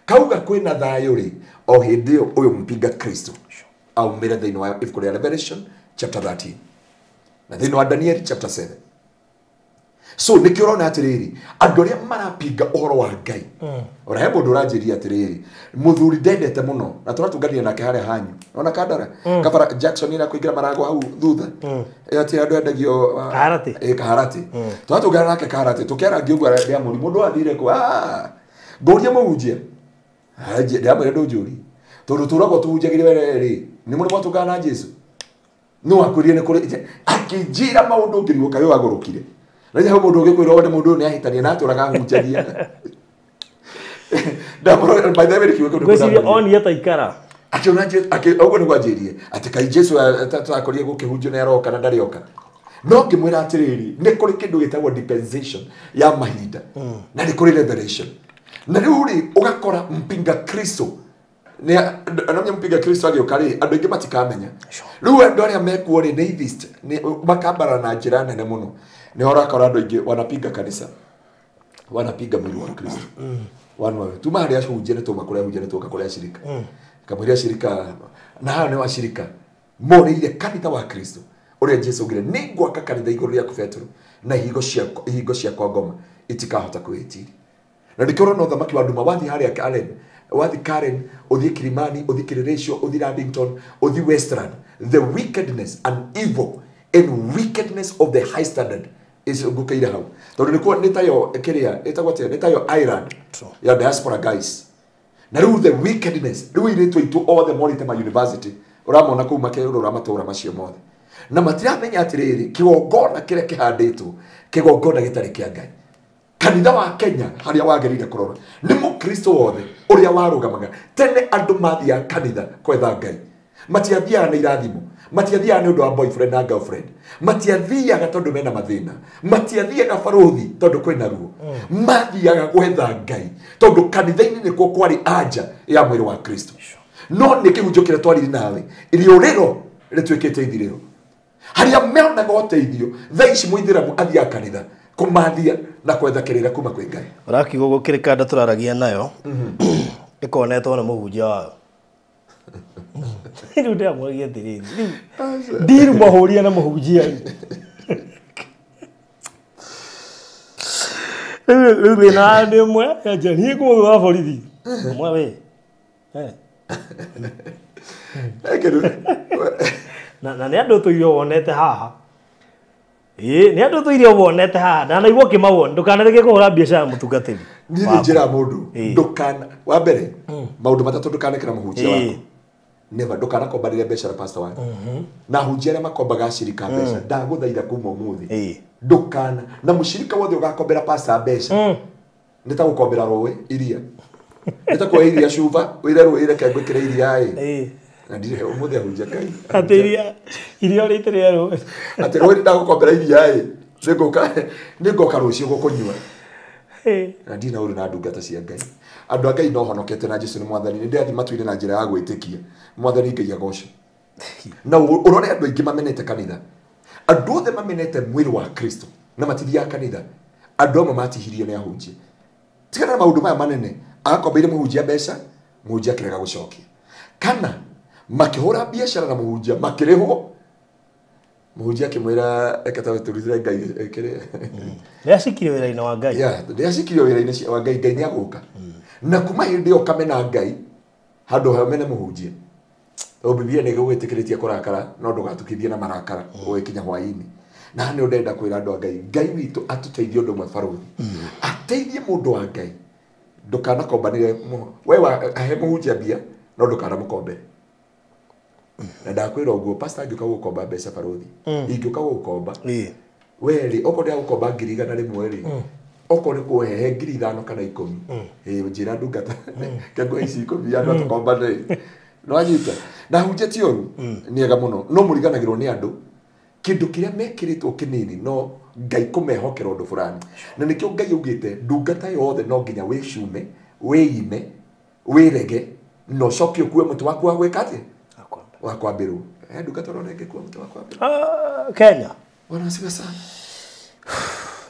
kauga kwina thayu ri o hindio uyu mpinga Kristo aumira thiini wa ibuku ria Revelation chapter 13 na thiini wa Daniel chapter 7 so nikirona atiriri andu aria marapinga uhoro wa Ngai ora he mundu uranjiria atiriri muthuri ndendete muno na turatungania nake haria hanyu ona kadara kabara Jackson ina kuingira marago hau thutha ati andu endagio kaharati turatungania nake kaharati tukiara ngiugwa ria muri mundu athire ku ngoria muhunjia haje ndamwe ndo njuri tondu turagwo tuhunjagire ri ni muri mwatungana Jesu no akurie ne kuri akijira maundu ngiriwo kayo wagurukire na hau mundu ngikwira wone mundu ni ahitania na turaga hunjagia ndamro by the way kiwe kundu gwiciria on yeta ikara akiona je ogo ni gwajirie ati kai Jesu tatakorie gukihunjio na aroka na ndarioka no ngimwira atiriri ni kuri kindu gitagwo dispensation ya mahinda na ni kuri revelation na riu ri ugakora mpinga Kristo ni anamya mpinga Kristo agioka ri andu ingi matikamenya riu andu aria mekuo ri ni atheist ni makambara na njira nene muno ni horakora andu ingi wanapiga kanisa wanapiga mwili wa Kristo wanwa tumari ashunje ne tuma kuria hujene toka kuria shirika kamweria shirika na hao ni wa shirika mori ile kanitha wa Kristo uria Jesu ngire ningwa kanitha iguru ria Petro na higo cia kwa ngoma itikahota kwitiri na ndikoro no thamaki wa nduma wathi haria Karen uthi Kilimani uthi Kiririsho uthi Lavington uthi Western the wickedness and evil and wickedness of the high standard is gukaira hau tondu nikuo nitayo kiria itagwate nitayo Ireland ya diaspora guys na riu the wickedness riu iretu itu all the morite ma university uramona kuma kero uramatura macio mothe na matiramenya atiriri kigongona kiria kihanditwo kigongona gitari kia Ngai kanitha wa Kenya haria wagerire kurora ni mukristo wothe uria warugamaga tene andu mathia kanitha kwetha Ngai matiathia na irathimo matiathia ni undu wa boyfriend na girlfriend matiathia tondu mena mathina matiathia na Baruthi tondu kwina ruo mathiaga gwetha Ngai tondu kanitha-ini nikuo kwari anja ya mwiri wa Kristo no ni kihunjio kiria twari nawe iriuriro ritwikite ithiriro haria meonaga uteithio thaici muithiramu athia kanitha kumathia na kwetha kirira kuma kwi Ngai Rakiuga gukirikanda turaragia nayo ikonetwo na muhunjia wao riu ndamwagia atiriri ndiru mahuria na muhunjia riu thina ndi mwe niĩ ngũgĩ wa borithi mwe we na nĩ andũ tũirio wonete haha nĩ andũ tũirio wonete haha na naigua kĩmawoni ndũkanareke kũhũra biacara mũtungatĩri niĩ nĩ njĩra mũndũ ndũkana wa mbere maũndũ matatũ ndũkanekĩra mũhunjia waku never ndũkanakombanĩre mbeca na pastor waku na hunjia arĩa makombaga acirika mbeca ndagũthaitha kuma ũmũthĩ ndũkana na mũcirika wothe ũgakombera pastor mbeca nĩ ta gũkombera rũĩ iria nĩ ta kuoya iria cuba wĩre rũĩ reke ngwĩkĩre iria na ndirĩ ũmũthĩ ahunjia Ngai atĩ iria ũrĩitĩrĩra rũĩ atĩ rũĩ ndagũkombera iria nĩngoka rũciũ gũkũnyua na ndina ũrĩ na ndungata cia Ngai andũ a Ngai no honokete na Jesũ nĩ mwathani nĩ ndĩrathi matuire na njĩra ya gwĩtĩkia mwathani Ngai agoco na ũrore andũ aingĩ mamenete kanitha andũ othe mamenete mwĩrĩ wa Kristo na matithiaga kanitha andũ amwe matihirio nĩ ahunjia tigana na maũndũ maya manene agakombeire mũhunjia mbeca mũhunjia akĩrega gũcokia kana makĩhũra biacara na mũhunjia makĩrĩhwo mũhunjia akĩmwĩra reke ta tũrutĩre Ngai kĩrĩa nĩacikirio wĩra-inĩ wa Ngai nĩacikirio wĩra-inĩ wa Ngai Ngai nĩagũka na kuma hĩndĩ ĩyo kamena Ngai handũ hamene mũhunjia Biblia nĩ gũgwĩtĩkĩrĩtie kũrakara no ndũgatukithie na marakara ũgĩkinya hwaĩ-inĩ na nĩ ũndenda kwĩra andũ a Ngai witũ atũteithie ũndũ ũmwe barũthi ateithie mũndũ wa Ngai ndũkanakombanĩre we ahe mũhunjia mbia no ndũkanamũkombere na ndakwĩra ũguo pastor angĩũka gũkomba mbeca barũthi ingĩũka gũkomba weri okorwo ndĩagũkomba 100 rĩmwe rĩ okorwo nĩ kũhehe 5,000 kana 10 njĩra ndungata kengwa ici 10 andũ atũkombanĩre no anyita na hunjia ti ũru nĩega mũno no mũriganagĩrwo nĩ andũ kĩndũ kĩrĩa mekĩrĩtwo kĩnini no Ngai kũmehokera ũndũ fulani na nĩkĩo Ngai augĩte ndungata yothe no nginya wĩcume wĩime wĩrege no cokie kuwe mũtu waku wa gwĩka atĩa wa kwambĩrwo ndungata ũroneke kuwe mũtu wa kwambĩrwo Kenya Bwana asifiwe sana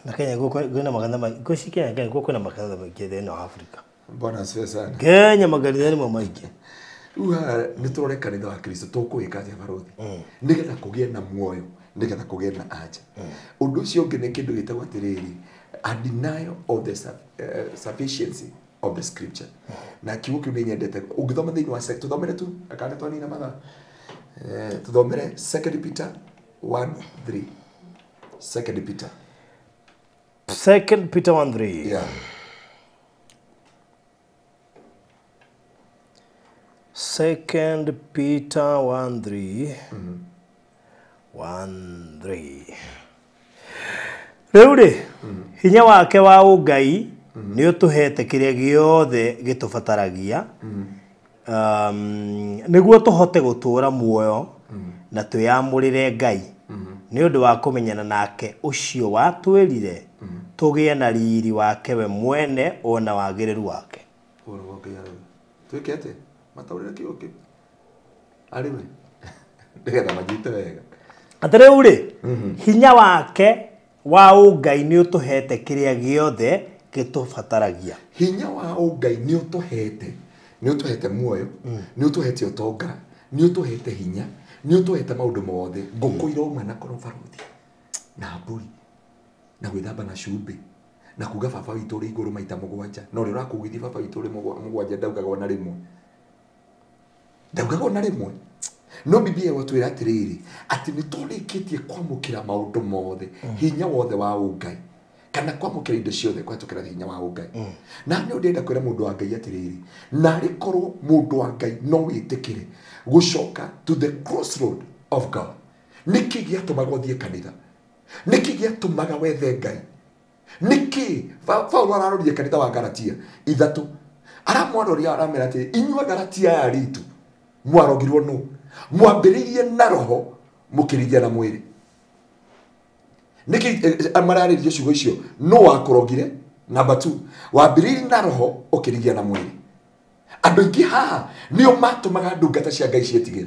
na Kenya kwĩna makanitha maingĩ ngwĩciria Kenya kwĩna makanitha maingĩ thĩinĩ wa Afrika Bwana asifiwe sana Kenya makanitha nĩmo maingĩ nĩ tũrore kanitha wa Kristo tũkũĩka atĩa barũthi nĩgetha kũgĩe na muoyo nĩgetha kũgĩe na anja ũndũ ũcio ũngĩ nĩ kĩndũ gĩtagwo atĩrĩrĩ a denial of the sufficiency of the scripture na kiugo kĩu nĩ nyendete ũngĩthoma thĩinĩ wa tũthomere tu akane twanina mathaa tũthomere 2 Peter 1:3 2 Peter 2 Peter 1:3 yeah 2 Peter 1:3 1:3 rĩu rĩ hinya wake wa ũngai nĩ ũtũhete kĩrĩa gĩothe gĩtũbataragia nĩguo tũhote gũtũũra muoyo na twĩamũrĩre Ngai nĩ ũndũ wa kũmenyana nake ũcio watwĩrire tũgĩe na riri wake we mwene ona wagĩrĩru wake twĩkete mataurĩre kiugo kĩu arĩ we nĩgetha manyite wega atĩrĩu rĩ hinya wake wa ũngai nĩ ũtũhete kĩrĩa gĩothe gĩtũbataragia hinya wa ũngai nĩ ũtũhete muoyo nĩ ũtũhete ũtonga nĩ ũtũhete hinya nĩ ũtũhete maũndũ mothe ngũkũ irauma na koro barũthi na mbũri na gwĩthamba na cumbĩ na kuga baba witũ ũrĩ igũrũ maita 7 na ũrĩa ũrakugithia baba witũ ũrĩ 7 ndaugagwo na rĩmwe ndaugagwo na rĩmwe no Biblia watwĩra atĩrĩrĩ atĩ nĩ tũrĩkĩtie kwamũkĩra maũndũ mothe hinya wothe wa ũngai kana kwamũkĩra indo ciothe kũhetũkĩra hinya wa ũngai na nĩ ũndenda kwĩra mũndũ wa Ngai atĩrĩrĩ na rĩkorwo mũndũ wa Ngai no wĩtĩkĩre gũcoka to the crossroad of God nĩkĩ gĩatũmaga ũthiĩ kanitha nĩkĩ gĩatũmaga wethe Ngai nĩkĩ Paulo ararũria kanitha wa Galatia 3 aramwarũria aramera atĩ inyuĩ Galatia ya ritu mwarogirwo nũ mwambĩrĩirie na roho mũkĩrĩgia na mwĩrĩ nĩkĩ amararĩrie ciugo icio no wakũrogire number 2 wambĩrĩirie na roho ũkĩrĩgia na mwĩrĩ andũ aingĩ haha nĩo matũmaga ndungata cia Ngai cietigĩre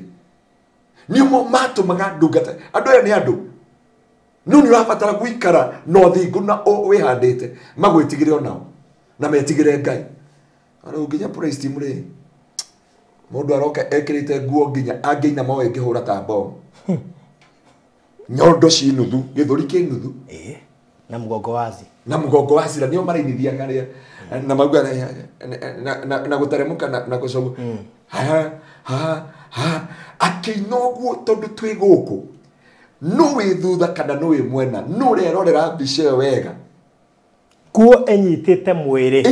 nĩo matũmaga ndungata andũ aya nĩ andũ no ni urabatara guikara no thingu na wihandite magwitigire onao na metigire Ngai ara unginya praise team ri mundu aroka ekirite nguo nginya angeina mawe ngihura ta bomb nyondo ci nuthu githuri ki nuthu na mugongo wazi na nio marainithia ngaria na mauga na guteremuka na gucogu akinoguo tondu twi guku no wi thutha kana no wi mwena no rerorera mbica wega kuo enyitite mwiri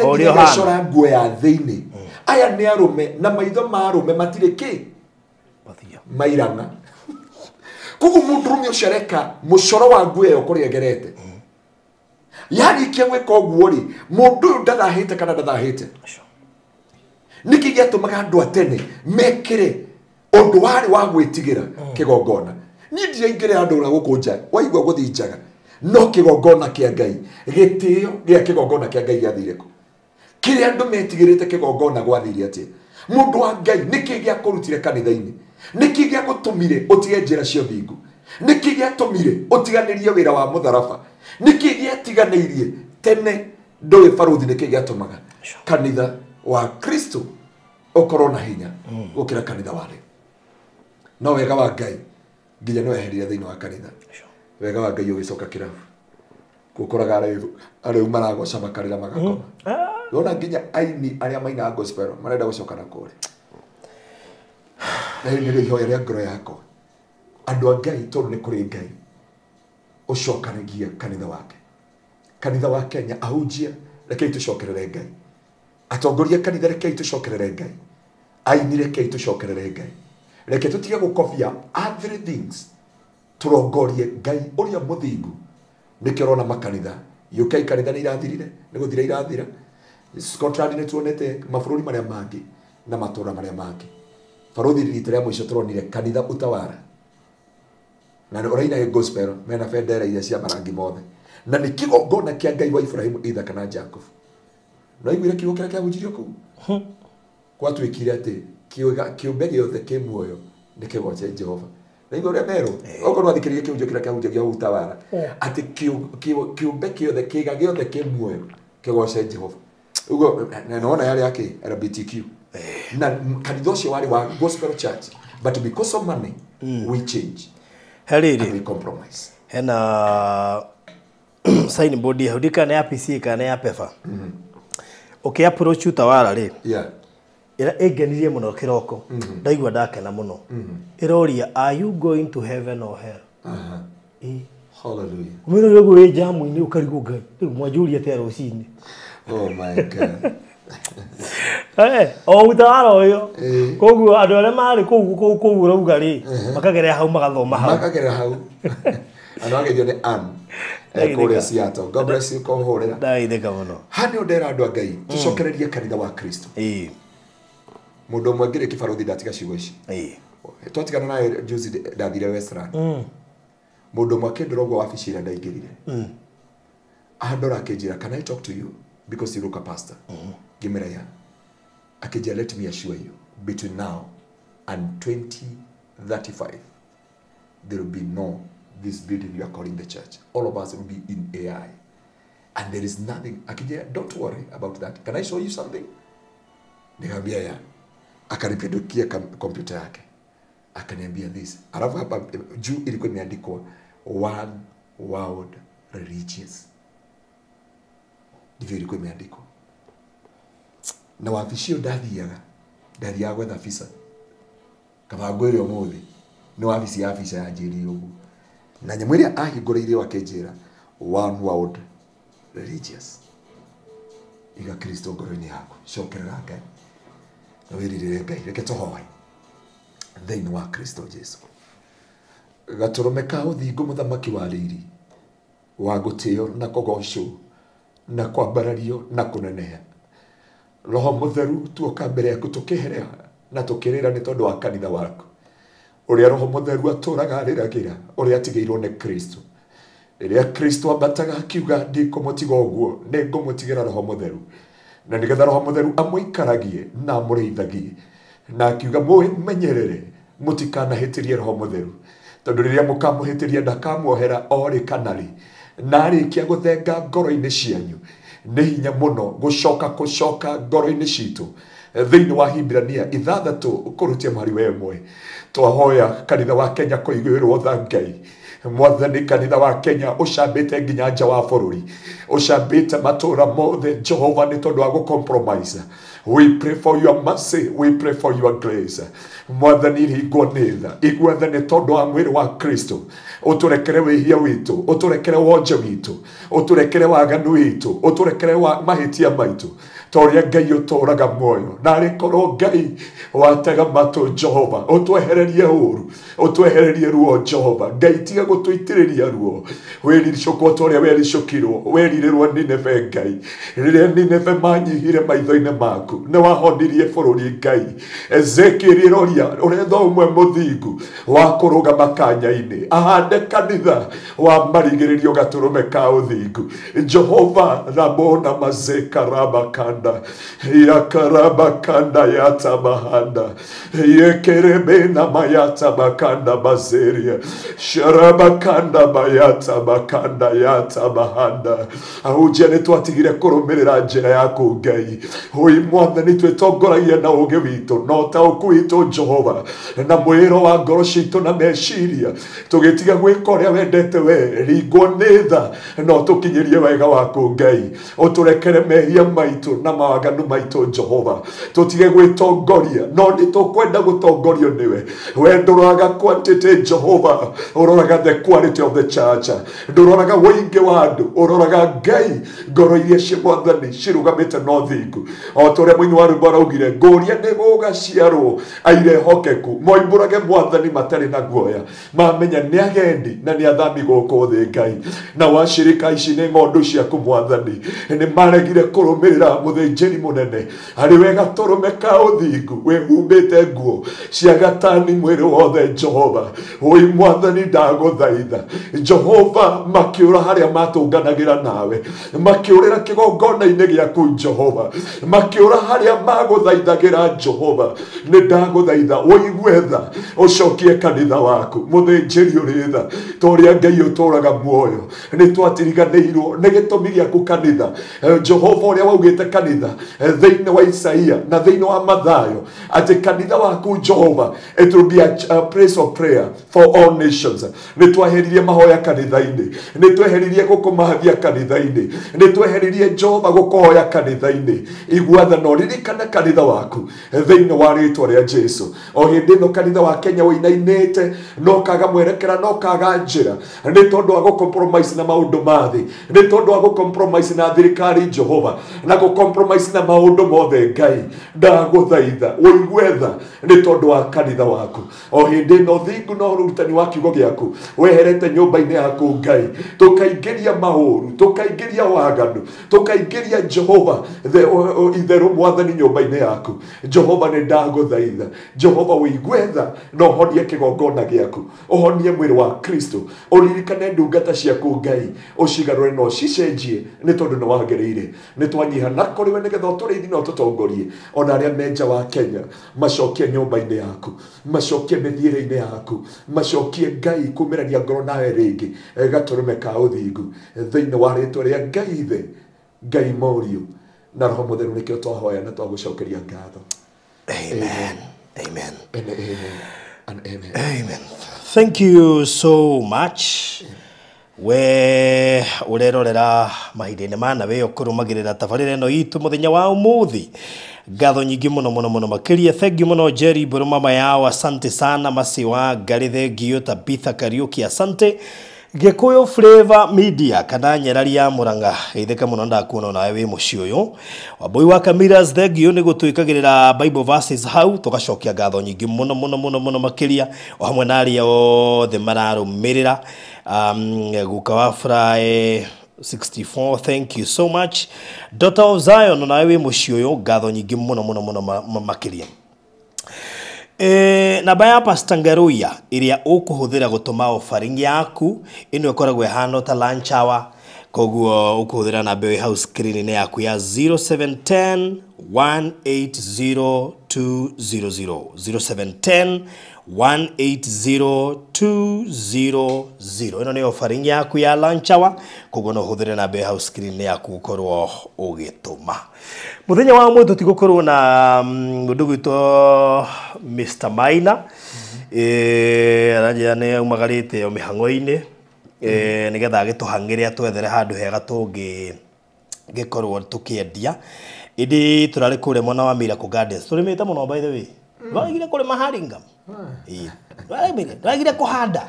orio hana nguo ya thiini aya ni arume na maitho ma arume matire ki mairana kugu mundurume ucereka mucoro wa nguo yo kuriegerete yani kiamweka oguo ri mundu ndathahite kana ndathahite niki giatumaga andu atene mekire undu wari wa gwitigira kigongona ni ndiaingire andu ura gukunja waigwa guthinjaga no kigongona kia Ngai gitio gia kigongona kia Ngai gathireko kiri andu metigirite kigongona gwathiri ati mundu wa Ngai niki gia kurutire kanitha-ini niki gia gutumire utige njira cio thingu niki gia tumire utiganirie wira wa mutharaba niki gia tiganeirie tene ndoi baruthi niki gia tumaga kanitha wa Kristo ukorwo na hinya gukira kanitha wale no wega wa Ngai nginya no eherire thiini wa kanitha wega wa Ngai ugicoka kirabu gukoraga ariu maragoca makarira magakoma yona nginya aini aria maina gospel marenda gucoka na kure na ni rihoya ria ngoro yakwa andu a Ngai tondu ni kuri Ngai ucokanagia kanitha wa Kenya ahunjia rekei tucokerere Ngai atongoria kanitha rekei tucokerere Ngai aini rekei tucokerere Ngai reke tutige gukobia other things turongorie Ngai uria muthingu nikirona makanitha UK kanitha ni irathirire ni guthira irathira Scotland ni tuonete mabururi maria mangi na matura maria mangi baruthi rita mwisho turonire kanitha utawara na oraina gospel mena bendera iria cia marangi mothe na ni kigongona kia Ngai wa Ibrahimu Isaka na Jacob no igwire kiugo kiria kiahunjirio kuu gwatwikire ati kiumbe giothe ki muoyo ni kigoce Jehova na igore mero okorwo athikiririe kiunjo kiria kiahunjagia utawara ati kiumbe giothe kiga giothe ki muoyo kigoce Jehova ugo naona yale yake LGBTQ na kanitha ucio wari wa gospel church but because of money we change heriri we compromise hena sign board ya hudika na ya PC kana ya pefa okay approach utawara ri ira egenirie muno kiroko ndaigwa ndakena muno iroria are you going to heaven or hell hallelujah umiro yogo we jamu ni ukarigo Ngai riu mwanjuria te rucini oh my god o utawara oyo koguo andu aria mari koguo rauga ri makagerera hau magathoma hau andu ageithio ni kuria Seattle. God bless you kohorera ndaitheka muno hani ndera andu a Ngai tucokererie kanitha wa Kristo mundu umwe ngire kibaruthi ndatiga ciugo ici twatigana naye juzi ndathire Westland mundu umwe akindora uguo wabici ira ndaingirire andora akinjira can I talk to you because you look a pastor gimera ya akijia let me assure you between now and 2035 there will be no this building you are calling the church all of us will be in AI and there is nothing akijia don't worry about that can I show you something nikamwambia ya akanipidukia kompyuta yake akaniambia this alafu hapa juu ilikuwa imeandikwa one world religious ndivyo ilikuwa imeandikwa na wabicio ndathiaga gwetha visa kabango ĩrĩa ũmũthĩ nĩ wabici ya visa ya njĩrire ũguo na nyamũ ĩrĩa ahingũrĩire akĩnjĩra one world religious iga Kristo ngoro-inĩ yaku cokerera Ngai na wĩrirĩre Ngai reke tũhoe thĩinĩ wa Kristo Jesu gatũrũme ka ũthingu mũthamaki wa rĩiri wa gũtĩo na kũgocwo na kwambarario na kũneneha Roho Mũtheru tuoka mbere yaku tũkĩhereha na tũkĩrĩra nĩ tondũ wa kanitha waku ũrĩa Roho Mũtheru atũraga arĩragĩra ũrĩa atigĩirwo nĩ Kristo rĩrĩa Kristo ambataga akiuga ndikũmũtiga ũguo nĩ ngũmũtigĩra Roho Mũtheru na nĩgetha Roho Mũtheru amũikaragie na amũrĩithagie na akiuga mũmenyerere mũtikanahĩtĩrie Roho Mũtheru tondu riria mukamuhitiria ndakamuohera ori kanari narikia guthenga ngoro-ini cianyu ni hinya muno gucoka ngoro-ini citu thiini wa Hibrania 6 ukurutia mwari wa 1 twahoya kanitha wa Kenya kuiguirwo tha Ngai mwathani kanitha wa Kenya ucambite nginya nja wa bururi ucambite matura mothe Jehova ni tondu wa compromise. We pray for your mercy, we pray for your grace. Mwathani hingwo nĩ tha igwethe nĩ tondu wa mwĩrĩ wa Kristo uturekere wĩhia witũ uturekere wonje witũ uturekere waganu witũ uturekere wa mahitia maitũ toria Ngai uturaga muoyo na rikorwo Ngai watega matu Jehova utwehererie uru utwehererie ruo Jehova Ngai tiga gutuitiriria ruo wiricukwo toria wericukirwo weririrwo Nineve Ngai riria Nineve manyihire maitho-ini maku ni wahonirie bururi Ngai Ezekiel roria uretho umwe muthingu wa kuruga makanya-ini ahande kanitha wa marigiririo gaturume ka uthingu Jehova ramona mazeka rabakanda ya karabakanda yata bahanda yekerebena mayata bakanda bazeria sharabakanda bayata bakanda yata bahanda ahujene twatigire kurumirira njira yaku Ngai hui mwathani twĩtongoragia na ũũgĩ witũ no taũku witũ Jehova na mwĩro wa ngoro citũ na meciria tũgĩtiga gwĩka ũrĩa wendete we ringwo nĩ tha no tũkinyĩrie wega waku Ngai ũtũrekere mehia maitũ na mawaganu maitũ Jehova tutige gwĩtongoria no nĩ tũkwenda gũtongorio nĩwe we ndũroraga quantity Jehova ũroraga the quality of the church ndũroraga wũingĩ wa andũ ũroraga Ngai ngoro iria cia mwathani cirugamĩte no thingu o ta ũrĩa mũini wa rwĩmbo araugire ngũria nĩ gũgaciarwo airehokeku moimbũrage mwathani matarĩ na guoya mamenya nĩ agendi na nĩ athami gũkũ thĩ Ngai na wacirika ici nĩ ng'ondu ciaku mwathani nĩ maregire kũrũmĩrĩra mũthĩnjĩri mũnene arĩ we gatũrũme ka ũthingu wĩhumbĩte nguo cia gatani mwĩrĩ wothe Jehova ũi mwathani ndagũthaitha Jehova makĩũra harĩa matũnganagĩra nawe makĩũrĩra kĩgongona-inĩ gĩaku Jehova makĩũra harĩa magũthaithagĩra Jehova nĩ ndagũthaitha ũigue tha ũcokie kanitha waku mũthĩnjĩri ũrĩ tha ta ũrĩa Ngai ũtũraga muoyo nĩ twatiriganĩirwo nĩ gĩtũmi gĩaku kanitha Jehova ũrĩa waugĩte kanitha thĩinĩ wa Isaia na thĩinĩ wa Mathayo atĩ kanitha waku Jehova it will be a place of prayer for all nations nĩ twaheririe mahoya kanitha-inĩ nĩ tweheririe gũkũmahathia kanitha-inĩ nĩ tweheririe Jehova gũkũhoya kanitha-inĩ igwatha no ririkana kanitha waku thĩinĩ wa rĩtwa rĩa Jesu o hĩndĩ ĩno kanitha wa Kenya wĩinainĩte no kaga mwerekera no kaga njĩra nĩ tondũ wa gũcompromise na maũndũ ma thĩ nĩ tondũ wa gũcompromise na thirikari Jehova na gũcompromise na maũndũ mothe Ngai ndagũthaitha ũigue tha nĩ tondũ wa kanitha waku o hĩndĩ ĩno thingu no ũrutani wa kiugo gĩaku weherete nyũmba-inĩ yaku Ngai tũkaingĩria maũru tũkaingĩria waganu tũkaingĩria Jehova itherũ mwathani nyũmba-inĩ yaku Jehova nĩ ndagũthaitha Jehova ũigue tha no ũhonie kĩgongona gĩaku ũhonie mwĩrĩ wa Kristo ũririkane ndungata ciaku Ngai ũcigarũre no cicenjie nĩ tondũ nĩ wagĩrĩire nĩ twanyiha na kũrĩ we nĩgetha ũtũrĩithi no tũtongorie ona arĩa menja wa Kenya macokie nyũmba-inĩ yaku macokie mĩthiĩre-inĩ yaku macokie Ngai kumĩrania ngoro nawe rĩngĩ gatũrũme ka ũthingu thĩinĩ wa rĩtwa rĩa Ngai ithe Ngai Moriũ na Roho Mũtheru nĩkĩo twahoya na twagũcokeria ngatho. Amen. Amen. Amen. And amen. Amen. Thank you so much. We urerorera mahinda-inĩ ma nawe ũkũrũmagĩrĩra tabarĩra ĩno itũ mũthenya wa ũmũthĩ ngatho nyingĩ mũno makĩria thank you mũno Jerry Mbũrũ mama yao asante sana Masi wa Ngari thengio Tabitha Kariuki asante Gĩkũyũ Flavor Media kana Nyerari ya Mũrang'a geithĩka mũno ndakuona nawe wĩ mũciĩ ũyũ Wambui wa Kamiras thengio nĩ gũtwĩkagĩrĩra Bible verses hau tũgacokia ngatho nyingĩ mũno makĩria o hamwe na arĩa othe mararũmĩrĩra guka wa Fry 64 thank you so much Daughter of Zion nawe wĩ mũciĩ ũyũ ngatho nyingĩ mũno makĩria namba ya Pastor Ngaruya iria ukuhuthira gutuma offering yaku ino ikoragwo ihana ta lunch hour koguo ukuhuthira namba ya house screen yaku ya 0710 180 200 0710 180200. Ino ni offering yaku ya lunch hour, koguo no huthire na be house screen yaku gukorwo ugituma. Muthenya wa mwe tutigukorwo na mundu gwitwo Mr. Maina aranja ne umagarite o mihango-ini nigetha agituhangire atwethere handu hega tungi gikorwo tukiendia indi turari kure mwana wa Miracle Gardens turimite muno by the way wagire kure Maharinga wagire kuhanda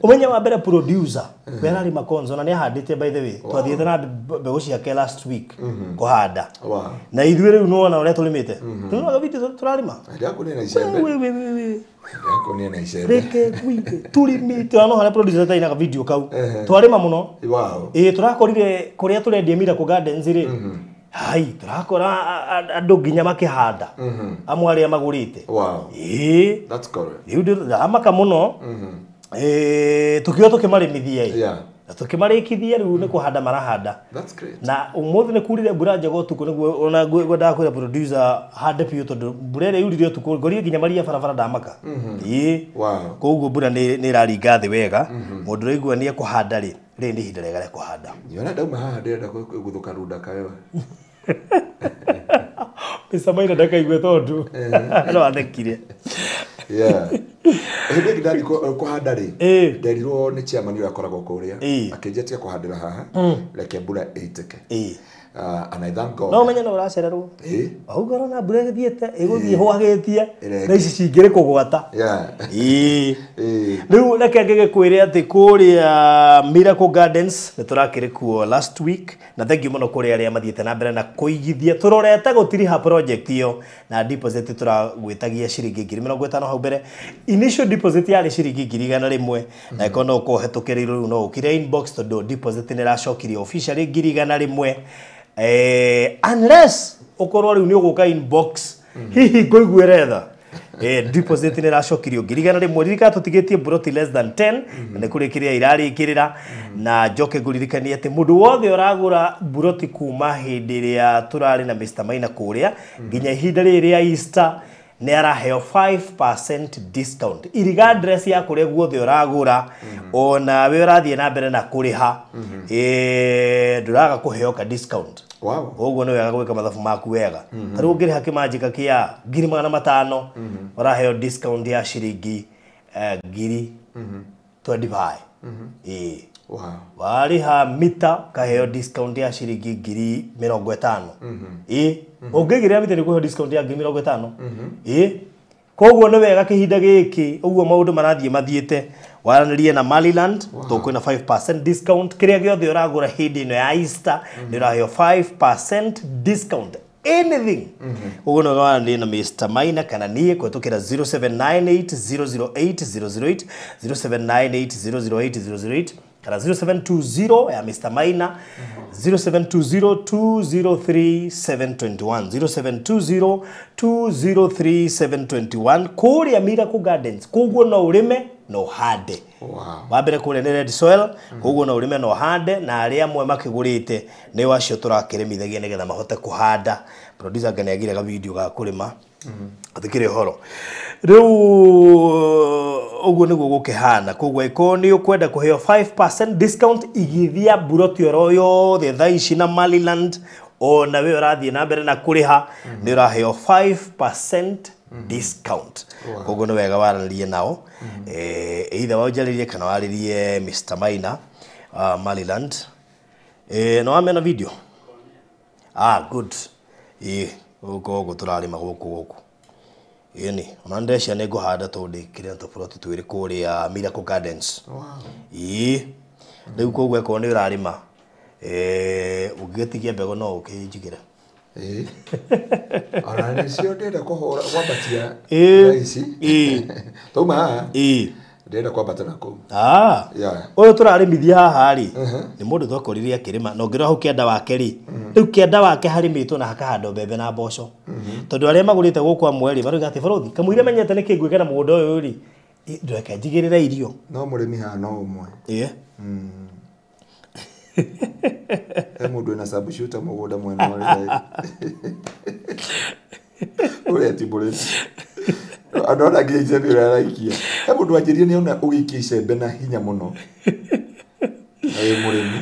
umenya wa mbere producer Ferrari Makonzo na ni ahandite by the way twathiete na mbegu ciake last week kuhanda na ithuĩ rĩu no ona ũrĩa tũrĩmĩte tũnoga video turarima ndako ni na icembe ndako ni na icembe reke kuite turimĩte no harĩa producer taina video kau twarima mũno turakorire kũrĩa tũrendia Miracle Gardens rĩ hai turakora andũ nginya makĩhanda amwe arĩa magũrĩte that's correct rĩu amaka mũno tukio tukimarimithia tukimarikithia riu ni kuhanda marahanda that's great na umuthi ni kurire mbura njego tuko niguo ona ngwenda kwira producer hande piu tondu mbura ire yurire tuko ngorire nginya maria barabara ndamaka koguo mbura ni raringa thi wega mundu raigua ni kuhanda ri ni ihinda rega ria kuhanda yona ndauma haha ndenda guthuka runda kayo Mr. Maina ndakaigwe tondu no athekire Hebe gidadi kuhanda ri nderirwo ni chairman uyu akoragwo kuria akinjetia kuhandira haha reke mbura eiteke and I thank God no menye no uracererwo ahugoro na mbura githiete iguthie hwagetie na ici cingire kugwata riu reke ngigikwire ati kuria Miracle Gardens ni turakire kuo last week na thank you muno kuria aria mathiete na mbere na kuigithia turorete gutiri ha project iyo na deposit turagwitagia ciringi 50 hau mbere initial deposit yari ciringi 100 na ikono ukohetukira riu no ukire inbox tondu deposit ni racokirie officially 100 unless ukorwo riu ni uguka inbox hihi ngoigueretha deposit ni racokirio ngirigana rimwe ririka tutigetie broti less than 10 na kurikiria irarikirira na njoke nguririkania ati mundu wothe uragura broti kuma hindi ria turari na Mr. Maina kuria nginya ihinda riri ya Easter ni araheo 5% discount iriga address ya kuria guothe uragura ona we urathie na mbere na kuriha nduraga kuheo ka discount oguo ni wega gwika mathabu maku wega tariu ngiriha kimanjika kia 500 uraheo discount ya ciringi 25 wariha mita kaheo discount ya ciringi 50 ungigirira mita ni kuheo discount ya 50 koguo ni wega kihinda giki uguo maundu marathie mathiete waranirie na Maliland tukwina 5% discount kiria giothe uragura hindi ino ya Easter ni uraheo 5% discount anything uguo no waranirie na Mr. Maina kana nie kwetukira 0798008008 0798008008 kana 0720 ya Mr. Maina 0720203721 0720203721 kuria Miracle Gardens koguo no urime no hande wambere kuria ni red soil koguo no urime no hande na aria amwe makigurite ni wacio turakiremithagia nigetha mahote kuhanda producer ngani agire ga video ga kurima athikire horo riu uguo niguo gukihana koguo iko ni ukwenda kuheo 5% discount igithia buroti oro yothe thaici na Maliland ona we urathie na mbere na kuriha ni uraheo 5% discount koguo ni wega waranirie nao either wajaririe kana waririe Mr. Maina Maliland no amena video good uko turarima guku yani ona ndesha ne guhanda tondu kiria to plot twiri kuria Miracle Gardens riu koguo ko ni urarima ugetigia mbego no ukijigira ona ni cio ndenda kuhora kwambatia ici tuma ndenda kwambata nako uyu turarimithia haha ri ni mundu twakoririe akirima no ngira hu kienda wake ri riu kienda wake harimitwo na hakahanda mbembe na mboco tondu aria magurite guku amweri baruga ati baruthi kamuire menyete niki gwikana mugunda uyu ri ndweke njigirira irio no murimi ha no umwe mundu ena sabu shuta mugunda mwena wa ule tibule Andona nginya icembe raraikia. Hebu ndwanjirie ni ona ugikia icembe na hinya muno. Ai murimi.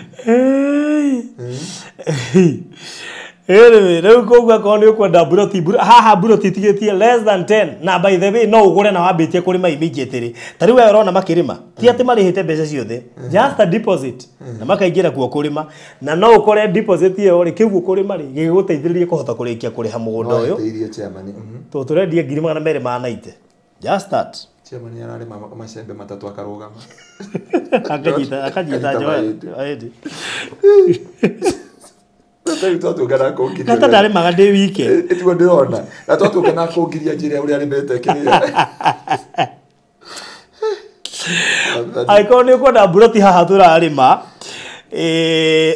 Rĩu koguo akorwo nĩ ũkwenda buroti haha buroti tigĩtie less than 10 na by the way no ũgũre na wambĩtie kũrĩma immediately ta rĩu wewe ũrona makĩrĩma ti atĩ marĩhĩte mbeca ciothe just a deposit na makaingĩra kuo kũrĩma na no ũkore deposit ĩyo rĩ kĩguo kũrĩma rĩ gĩgũteithĩrĩrie kũhota kũrĩkia kũrĩha mũgũnda ũyũ tũrendia 290 just that Chairman ararĩma macembe matatũ akarũgama akanyita njoe Nata ndari magande wike. Etwo ndirona. Na twatuka na kũngiria njĩra ũrĩa arĩmete kĩrĩa. Aiko nĩ kwenda buroti haha tũrarĩma.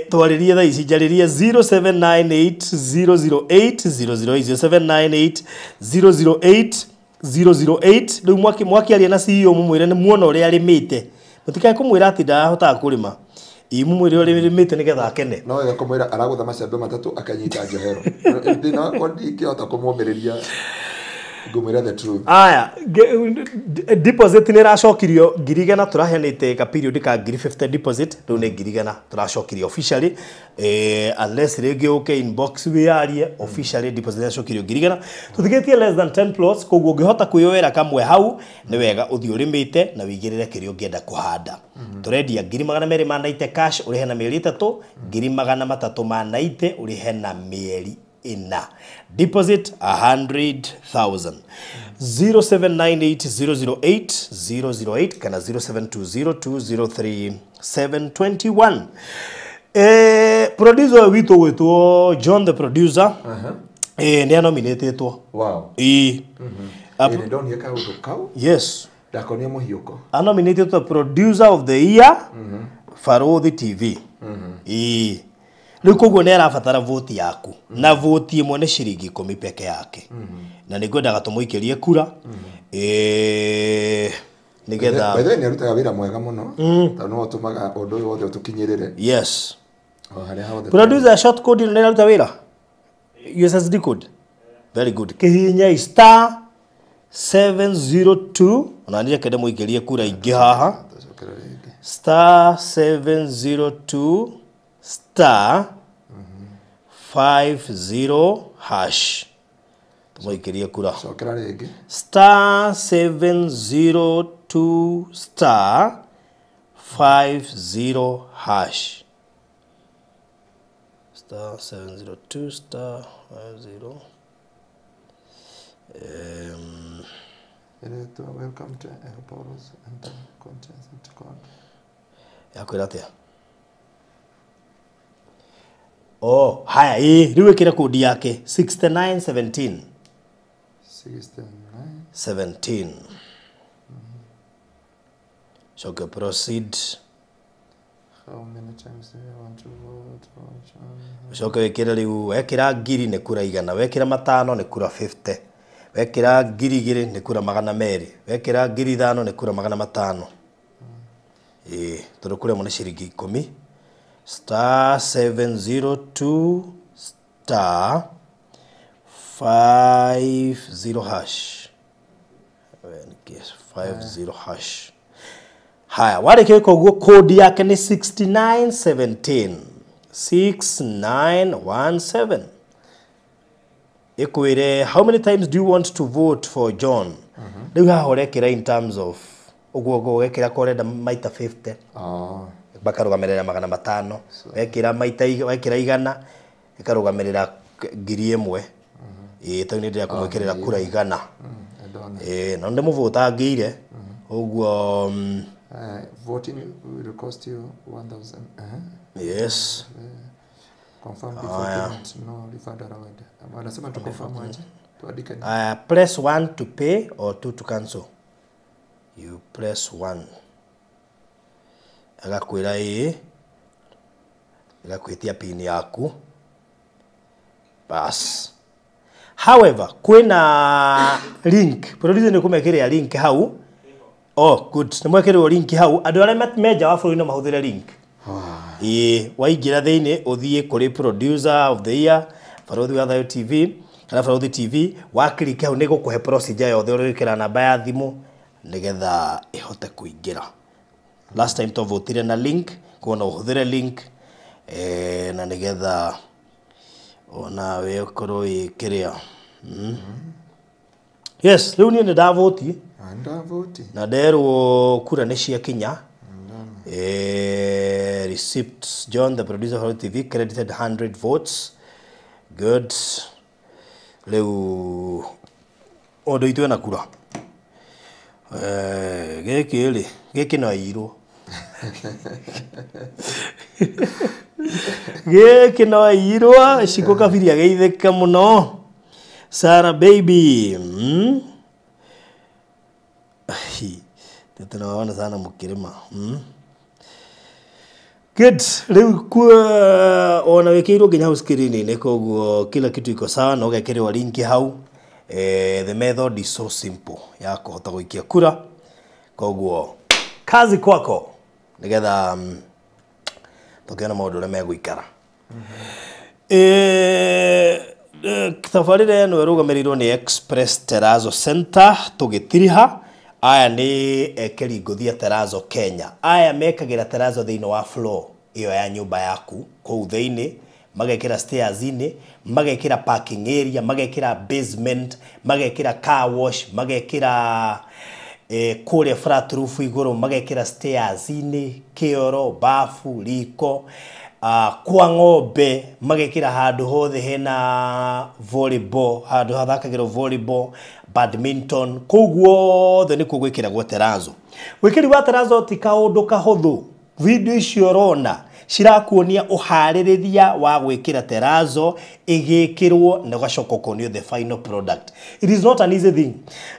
Twarĩrie thaa ici njarĩrie 0798008008 0798008008 rĩu mwakiaria na CEO mũmwĩre nĩ muona ũrĩa arĩmĩte. Mũtikae kũmwĩra atĩ ndahotaga kũrĩma. Mwĩre ũrĩa rĩmĩte nĩgetha akene. No wega kũmwĩra aragũtha macembe matatũ akanyita njohero. Thĩna wakwa ndingĩhota kũmũmĩrĩria ngũmwĩra the truth. Aya, deposit nĩ ĩracokirio 1,000 tũraheanĩte ka period ka 50 deposit rĩu nĩ 1,000 tũracokirio officially unless rĩngĩ ũke inbox wĩarie officially deposit ĩracokirio 1,000 tũthigĩtie less than 10 plots koguo ũngĩhota kwĩyoera kamwe hau nĩ wega ũthiĩ ũrĩmĩte na wĩigĩrĩre kĩrĩa ũngĩenda kũhanda. Tũrendia 290 cash ũrĩhe na mĩeri 3 390 ũrĩhe na mĩeri 4 deposit 100,000 0798008008 kana 0720203721 producer witũ gwĩtwo John the producer nĩ anominatedwo wow ndonire kaũndũ kau yes ndakonio mũhiũko anominated to producer of the year Farodhi TV rĩu koguo nĩ arabatara vote yaku na vote ĩmwe nĩ ciringi 10 peke yake na nĩ ngwendaga tũmũikĩrie kura nĩgetha wethe nĩ arutaga wĩra mwega mũno tondũ no ũtũmaga ũndũ ũyũ wothe ũtũkinyĩrĩre yes producer short code nĩ araruta wĩra USSD code very good kĩhinya star 702 na nĩ kende mũikĩrie kura ingĩ haha star 702 star 50 hash tumuikirie kura cokera rĩngĩ star 702 star 50 hash star 702 star 50 welcome to Airports and contents and code yakwĩra atĩa oh haya rĩu ĩkĩra kodi yake 6917 17 so proceed how many times do you want to vote so wĩkĩra rĩu wekĩra ngiri nĩ kura 100 wekĩra 5 nĩ kura 50 wekĩra ngiri 2 nĩ kura 200 wekĩra ngiri 5 nĩ kura 500 tondũ kũrĩa mũnĩ ciringi 10 star 702 star 50 hash 50 hash haya warĩkia koguo kodi yake nĩ 6917 6917 ikwĩre how many times do you want to vote for John rĩu haha ũrekĩra in terms of uguo wekĩra korenda maita 50 bakarũgamĩrĩra 500 wekĩra maita wekĩra 100 ikarũgamĩrĩra 1000 tondũ nĩ ndĩra kũmwĩkĩrĩra kura 100 na ndĩ mũvotangĩire uguo voting will cost you 1000 yes confirm before payment no refund allowed wanasema tu confirm aje tuandike press 1 to pay or 2 to cancel you press 1 agakwĩra agakwĩtia pin yaku bas however kwĩna link producer nĩ kũmekĩrĩra link hau oh good nĩ mwekĩrĩrwo link hau andũ arĩa meja wa bũrũri no mahũthĩre link waingĩra thĩinĩ ũthiĩ kũrĩ producer of the year Farodhi wa Thayo TV kana Barauthi TV wakirike hau nego kuhe procedure yothe urikira namba ya thimu nigetha ihote kuingira. Last time to votire na link kuona uhuthire link na nigetha ona we ukorwo ikiria. Yes, riu ni ndavoti na nderwo kura ni cia kinya. Receipts John the producer of TV credited 100 votes. Good. Riu ondo itwe na kura giki no iro giki no iro ciko kabiria geitheka muno Sarah baby tete naona sana mukirima Good. Riu kwa ona wekirwo nginya hau screen ni koguo kila kitu iko sawa no gekerwa link hau. The method is so simple ya kuhota guikia kura koguo kazi kwako nigetha tukiona maundu ria meguikara. Tabarire no erugamiriro ni Express Terazo Center tugitiriha aya ni ekeri nguthia Terazo Kenya. Aya mekagira Terazo thiini wa floor iyo ya nyumba yaku kou thiini magekira stairs ini magekira parking area magekira basement magekira car wash magekira kule flat roof iguru magekira stairs ini kioro bafu liko kwa ng'ombe magekira handu hothe hena volleyball handu hathakagirwo volleyball badminton koguo the ni kugwikira gwa Terazo wikiri wa Terazo ti kaundu kahothu video icio rona cirakuonia uhaririria wa gwikira Terazo igikirwo na gacoka konio the final product. It is not an easy thing.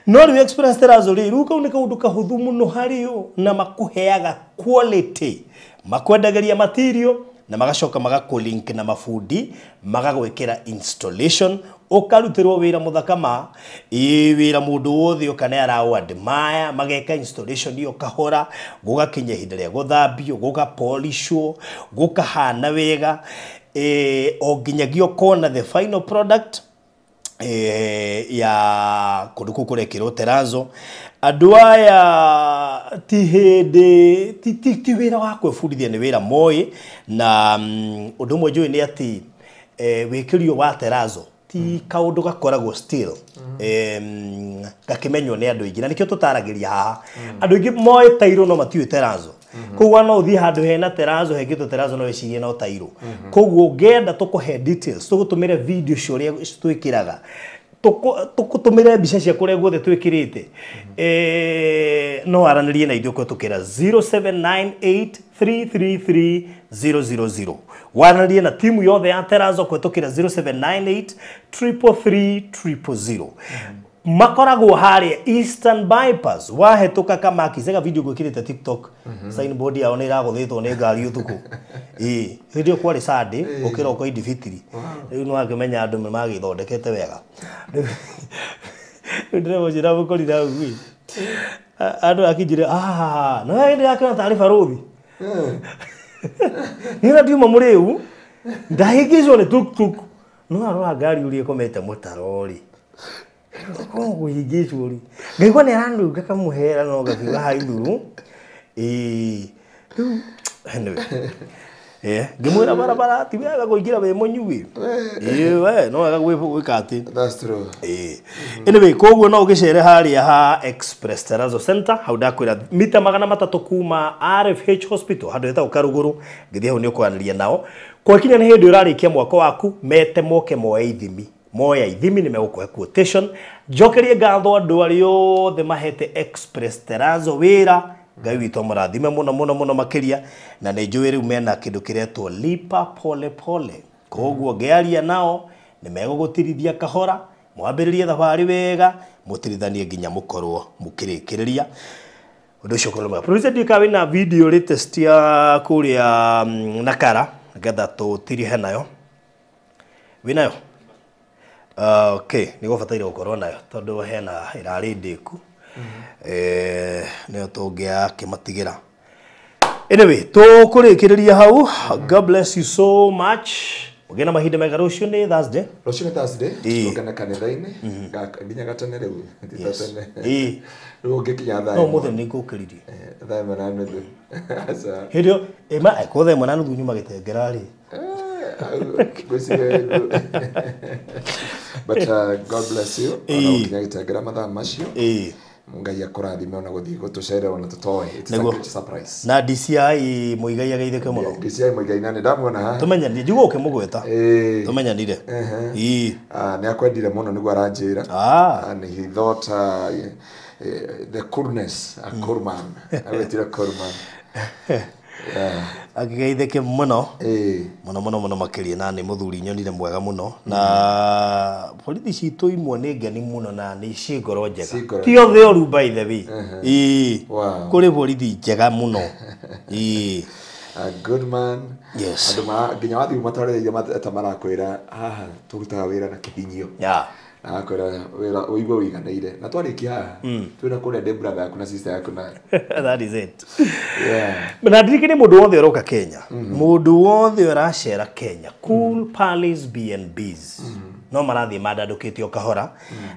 No we experience Terazo ri ruka unika undu kahuthu muno hariyo na makuheaga quality makwendagaria material na magacoka magakulink na mafundi magagwikira installation ukarutirwo wira muthakama wira mundu wothe ukane arawo admire mageka installation iyo kahora gugakinya ihinda ria guthambio gugapolishwo gukahana wega oginyagio kona the final product ya kundu kurekirwo Terazo andu aya ti hindi ti wira wa kwefundithia ni wira moi na undu mwe njui ni ati wikirio wa Terazo ti kaundu gakoragwo still gakimenywo ni andu ingi na nikio tutaragiria haha andu ingi moi tairo no matiwe Terazo koguo no uthi handu hena Terazo hengito Terazo no wecirie no tairo koguo ngenda tukuhe details tugutumire video cio twikiraga tukutumire mbica cia kuria guothe twikirite no aranirie na ithuko tukira 0798333000 waranirie na timu yothe ya Terazo kwetukira 0798333000 makoragwo haria Eastern Bypass wahetuka kama akisega video gwikirite TikTok signboard yao ni iraguthitwo ni ngari utuku video kwari Sunday ukiroko indifitiri riu no akimenya andu magithondekete wega ndire njira bukorira ugui andu akijire no ndi akina taarifa Ruthi nina ndiuma muriu ndahigizwo ni tuk no arora ngari uri komete mutarori kongo higishuri ngaigwa ne randu gakamuhera no gakiga haiduru anyway ngimwira barabara ti wega kuingira we monyuwi we no wega gwikati that's true anyway koguo no ugicere haria ha Express Terazo Center hauda kwira mita 300 kuma RFH Hospital handu eta ukaruguru ngithia hu ni ukwaniria nao kwa kinya ni hindi urarikia mwako waku mete moke moya ithimi moya ithimi ni megukwe quotation jokerie ngatho andu ario the mahete Express Terazo wira ngai wito murathime muno makiria na ni njui riu mena kindu kiretwo lipa pole pole koguo ngiaria nao ni megugutirithia kahora mwambiririe thabari wega mutirithanie nginya mukorwo mukirikiriria undu ucio koloma producer dikawe na video latest ya kuria nakara ngetha tutirihe nayo winayo okay nigo bataire gukorwo nayo tondu hena irari ndiku ne tongea kimatigira anyway to kurikiriria hau God bless you so much Ugena mahinda mega rucio ni Thursday. Rucio ni Thursday. Tugana kanitha-ini. Nginya gatene riu. Titotene. Riu ngikinya thaa. No muthe ni ngukiririe. Thaa ĩmwe na nuthu. Asa. Hirio ema ko thaa ĩmwe na nuthu nyuma gitengera ri. But God bless you. Nginya gitengera mathaa macio. Ngai akurathime ona guthii gutucera ona tutoe. It's a great surprise. Na DCI muigai agaitheke muno. DCI muigai nani ndamuona ha. Tumenya ni njugo kimugweta. Tumenya nire. Ni akwendire muno niguo aranjira. And he thought the coolness a Kurman. Awetira Kurman. Akigeitheke muno muno makiria na ni muthuri nyonire mwega muno na borithi citu imwe ni ngeni muno na ni cingoro njega ti othe oru by the way kuri borithi njega muno a good man. Yes. Andu nginya wathi matwareire marakwira haha turutaga wira na kihinyio na akwira wira uigwe wiganeire na twarikia twina kuria de brother yaku na sister yaku na that is it. Na ndirikire mundu wothe uroka Kenya, mundu wothe uracera Kenya, Cool Palace B&Bs no marathie madandukitio kahora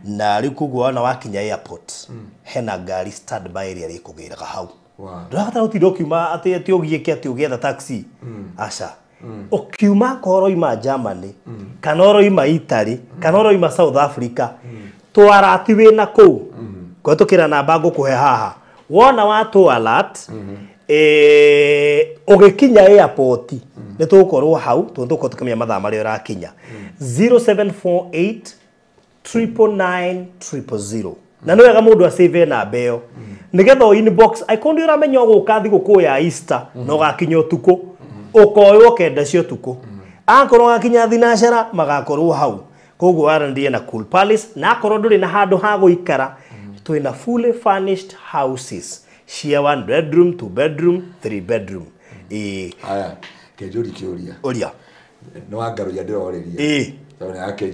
na riu kuguo ona wakinya airport hena ngari standby area rikugira hau. Ndurabatara utinda ukiuma ati ugieke ati ugietha taxi aca ukiuma koro ima Germany kana oroima Italy kana oroima South Africa twarati wina ku gwetukira namba ngukuhe haha wona watu alert ugikinya airport ni tukorwo hau tuko tukamia mathaa mari urakinya 0748 999 000 na no wega mundu a save na beo nigetha inbox ikondi uramenya guka thiguku ya Easter no gakinya utuku ukoywo kenda cio tuku akorwo gakinya thinashara magakorwo hau koguo arandie na Cool Palace na akorwo nduri na handu ha guikara twina fully furnished houses cia 1 bedroom 2 bedroom 3 bedroom aya kejuri kiuria uria no angaru ya ndiroreria tone yake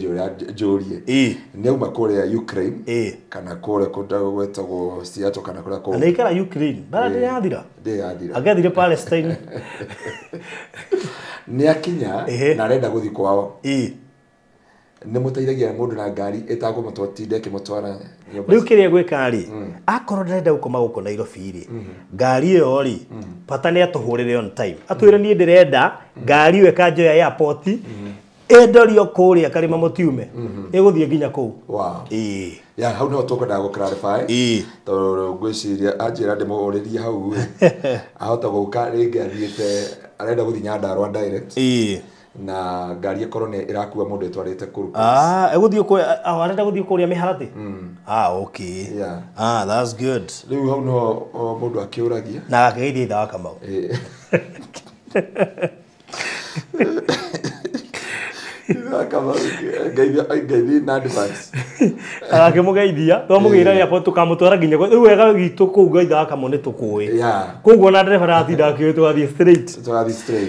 jurie ni uma kule Ukraine kana kule kundago gwetagwo Seattle kana kule ko anaikara Ukraine bara ndiathira agathire Palestine ni akinya na arenda guthi kwao ni muteithagia mundu na ngari etago mutwatinde kimutwara nyumba riu kiria gwika ri akorwo ndarenda gukoma guko Nairobi ri ngari iyo ri pata ni atuhurire on time atwire ni ndirenda ngari iyo ekanjo ya airport endorio kuria karima mutiume iguthie nginya ku ya hau no tukwenda go clarify to gwiciria anjira ndimo uriria hau ahota guka ringi athiete arenda guthi Nyandarua direct na ngari ikorwo ni irakua mundu etwarite kuru eguthie ku arenda guthie kuria miharati okay that's good riu hau no mundu akiuragia na akageithia itha Kamau Kama gaithi na advance akimugeithia twamugira ya poto kamutwara nginya riu wega gitu ku gaitha kamone tukui koguo na ndereba ratinda akitwa athi straight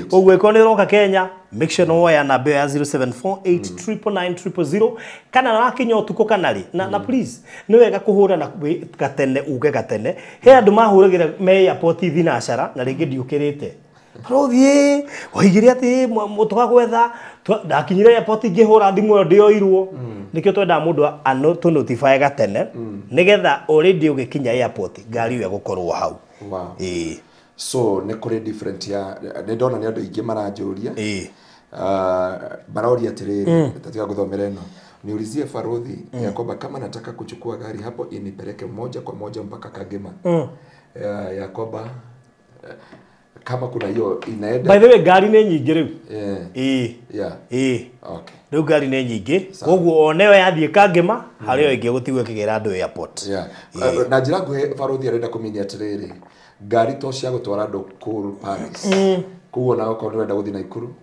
koguo iko ni roka Kenya make sure no ya namba ya 0748999000 kana wakinya utuko kana ri na please ni wega kuhura na gatene uge gatene he andu mahuragira me airport thinashara na ringi ndiukirite rothie waigire ati mutuka gwetha ndakinyire airport ngihura thimu yo ndioirwo nikio twenda mundu ano to notify gatene nigetha already ugikinya airport ngari yo gukorwo hau so ni kuri different ya ni ndona ni andu ingi maranjuria baroria atiriri tatiga guthomera ino niulizie Farodhi ya kwamba kama nataka kuchukua gari hapo inipeleke moja kwa moja mpaka Kagema ya kwamba kama kuna hiyo inaenda. By the way gari ni nyingi riu okay riu gari ni nyingi koguo oneyo yathie Kagema hario ingi gutigwe kigera andu airport na njira nguhe Farodhi arenda kuminya atiriri ngari to cia gutwara andu Cool Palace koguo na ko ndirenda guthi Naikuru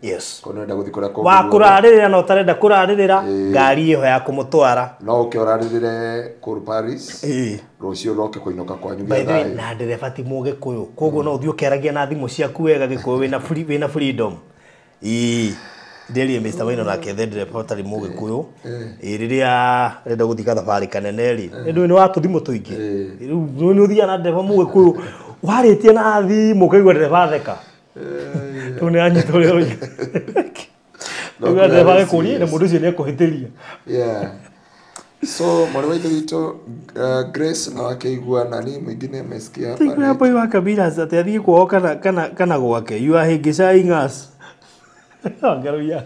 ko ndirenda guthi kura ko wa kuraririra no tarenda kuraririra ngari iyo ya kumutwara no ukioraririre Cool Palace rucio roke kuinoka kwanyu gya na ndereba ti muge kuyu koguo no uthio keragia na thimu ciaku wega gikuyu wina freedom Deli Mr. Wino na kethendire potari muge kuyu riria renda guthika thabari kanene ri ndu ni watu thimu tuingi ni uthia na ndereba muge kuyu waritie na thimu kaigwa ndereba theka tune anyitore Ndio ndio kuri na mundu cio ni akuhitiria. Yeah. So mwana wito Grace na wakeigua nani mwingine amesikia hapa. Tigwe hapo iwa kabila ati athii kuoka kana gwake. You are hingishaing us. Angalia.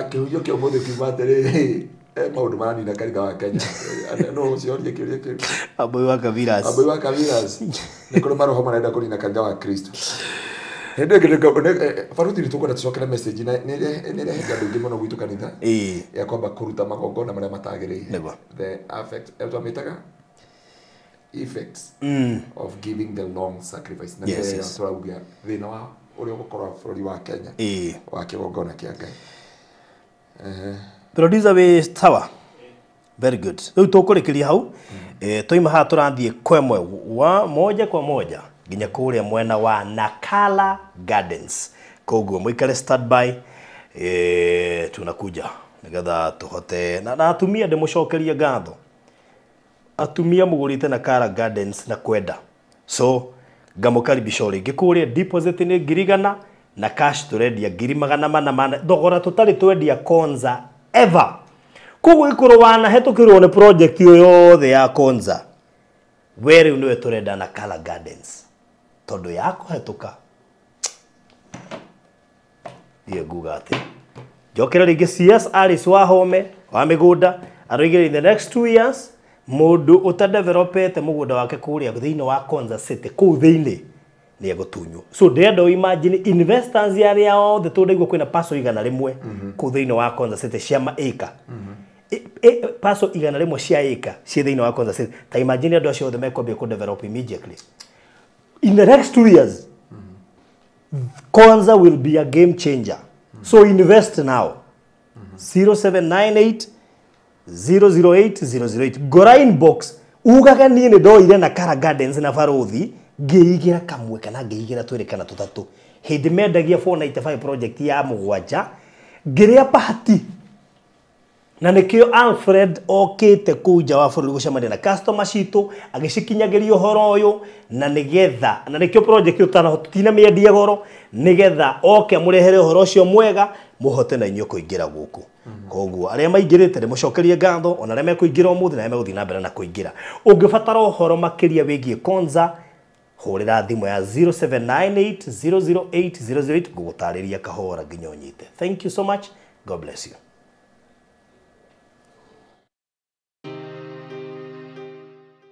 Kihujo kio mothe kimatere maundu marani na kariga wa Kenya. No usiorie kiuria. Hapo iwa kabila. Hapo iwa kabila. Nikoro maroho marenda kuri na kariga wa Kristo. Hende kireka faruti rituko na tucokera message na nire hega ndungi muno gwitu kanitha ya kwamba kuruta magongona maria matagirire the effects of giving the long sacrifice na nire turabugia thina wa uri gukorwa bururi wa Kenya wa kigongona kia Ngai. Producer we sawa, very good. Riu tukurikiria hau toima ha turanthie kwemwe wa moja kwa moja ginya kuria mwena wa Nakala Gardens. Koguo mwikare standby, tunakuja nigetha tuhote na atumia ndimucokeria ngatho. Atumia mugurite Nakala Gardens na kwenda, so ngamukaribisha ringi kuria deposit ni ngirigana na cash turendia 400 thogora tutari twendia Konza ever. Koguo ikuru wana hetukirwo ni project yo yothe ya Konza were niwe turenda Nakala Gardens tondu yako hetuka ye gugate jokera ringi CS Alice Wahome wa migunda aroigire in the next 2 years mundu utadevelopete mugunda wake kuria thiini wa Konza City ku thiini ni egutunyu. So ndendo imagine investors yaria othe tundaigwa kwina paso igana rimwe ku thiini wa Konza City ciama eka paso igana rimwe cia eka cia thiini wa Konza City. Ta imagine andu acio othe mekwambia ku develop immediately in the next 2 years. Konza will be a game changer. So invest now. 0798 008 008 gora inbox ugaga nie ni ndoire Nakala Gardens na Farothi ngeigira kamwe kana ngeigira twere kana tutatu hindi mendagia 495 project ya mugwanja ngiria pahati na nikio Alfred okite kuja wa bũrũri gucemania na customer citu agicikinyagiria uhoro uyu na nigetha na nikio project utana tutina miendia goro nigetha oke murehere uhoro ucio mwega muhote na inyo kuingira guku. Koguo aria maingirite mucokerie ngatho ona aria mekuingira umuthi na meguthi na mbere na kuingira. Ungibatara uhoro makiria wigie Konza hurira thimu ya 0798 008 008 gugutariria kahora nginyonyite. Thank you so much. God bless you.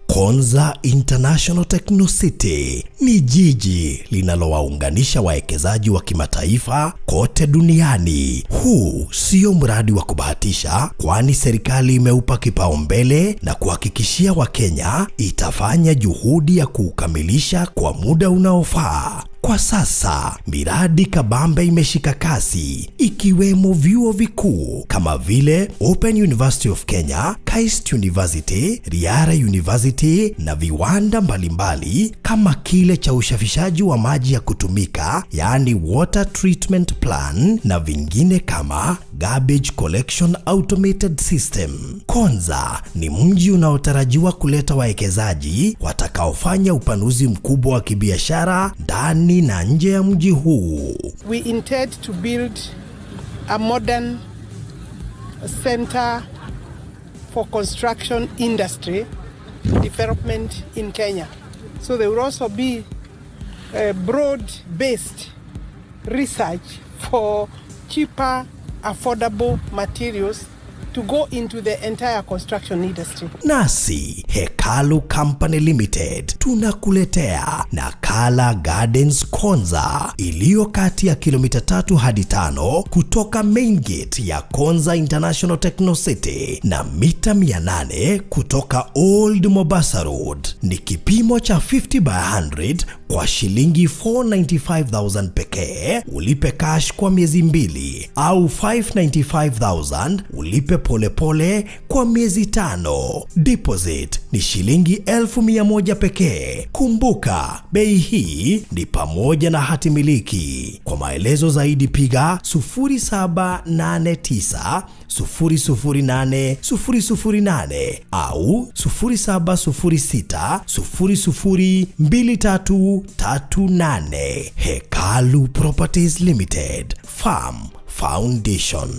Konza International Techno City ni jiji linalowaunganisha wawekezaji wa kimataifa kote duniani. Huu sio mradi wa kubahatisha, kwani serikali imeupa kipaumbele na kuhakikishia Wakenya itafanya juhudi ya kuukamilisha kwa muda unaofaa. Kwa sasa miradi kabambe imeshika kasi, ikiwemo vyuo vikuu kama vile Open University of Kenya, KAIST University, Riara University na viwanda mbalimbali kama kile cha ushafishaji wa maji ya kutumika, yani water treatment plan, na vingine kama garbage collection automated system. Konza ni mji unaotarajiwa kuleta wawekezaji watakaofanya upanuzi mkubwa wa kibiashara ndani na nje ya mji huu. We intend to build a modern center for construction industry development in Kenya. So there will also be a broad-based research for cheaper, affordable materials to go into the entire construction industry. Nasi Hekalu Company Limited tunakuletea Nakala Gardens Konza, iliyo kati ya kilomita 3 hadi 5 kutoka main gate ya Konza International Techno City na mita 800 kutoka Old Mombasa Road. Ni kipimo cha 50 by 100 kwa shilingi 495,000 pekee. Ulipe cash kwa miezi 2 au 595,000 ulipe pole pole kwa miezi 5. Deposit ni shilingi 1,100 pekee. Kumbuka, bei hii ni pamoja na hati miliki. Kwa maelezo zaidi piga 0789 008 008 au 0706 002338. Hekalu Properties Limited, Farm Foundation.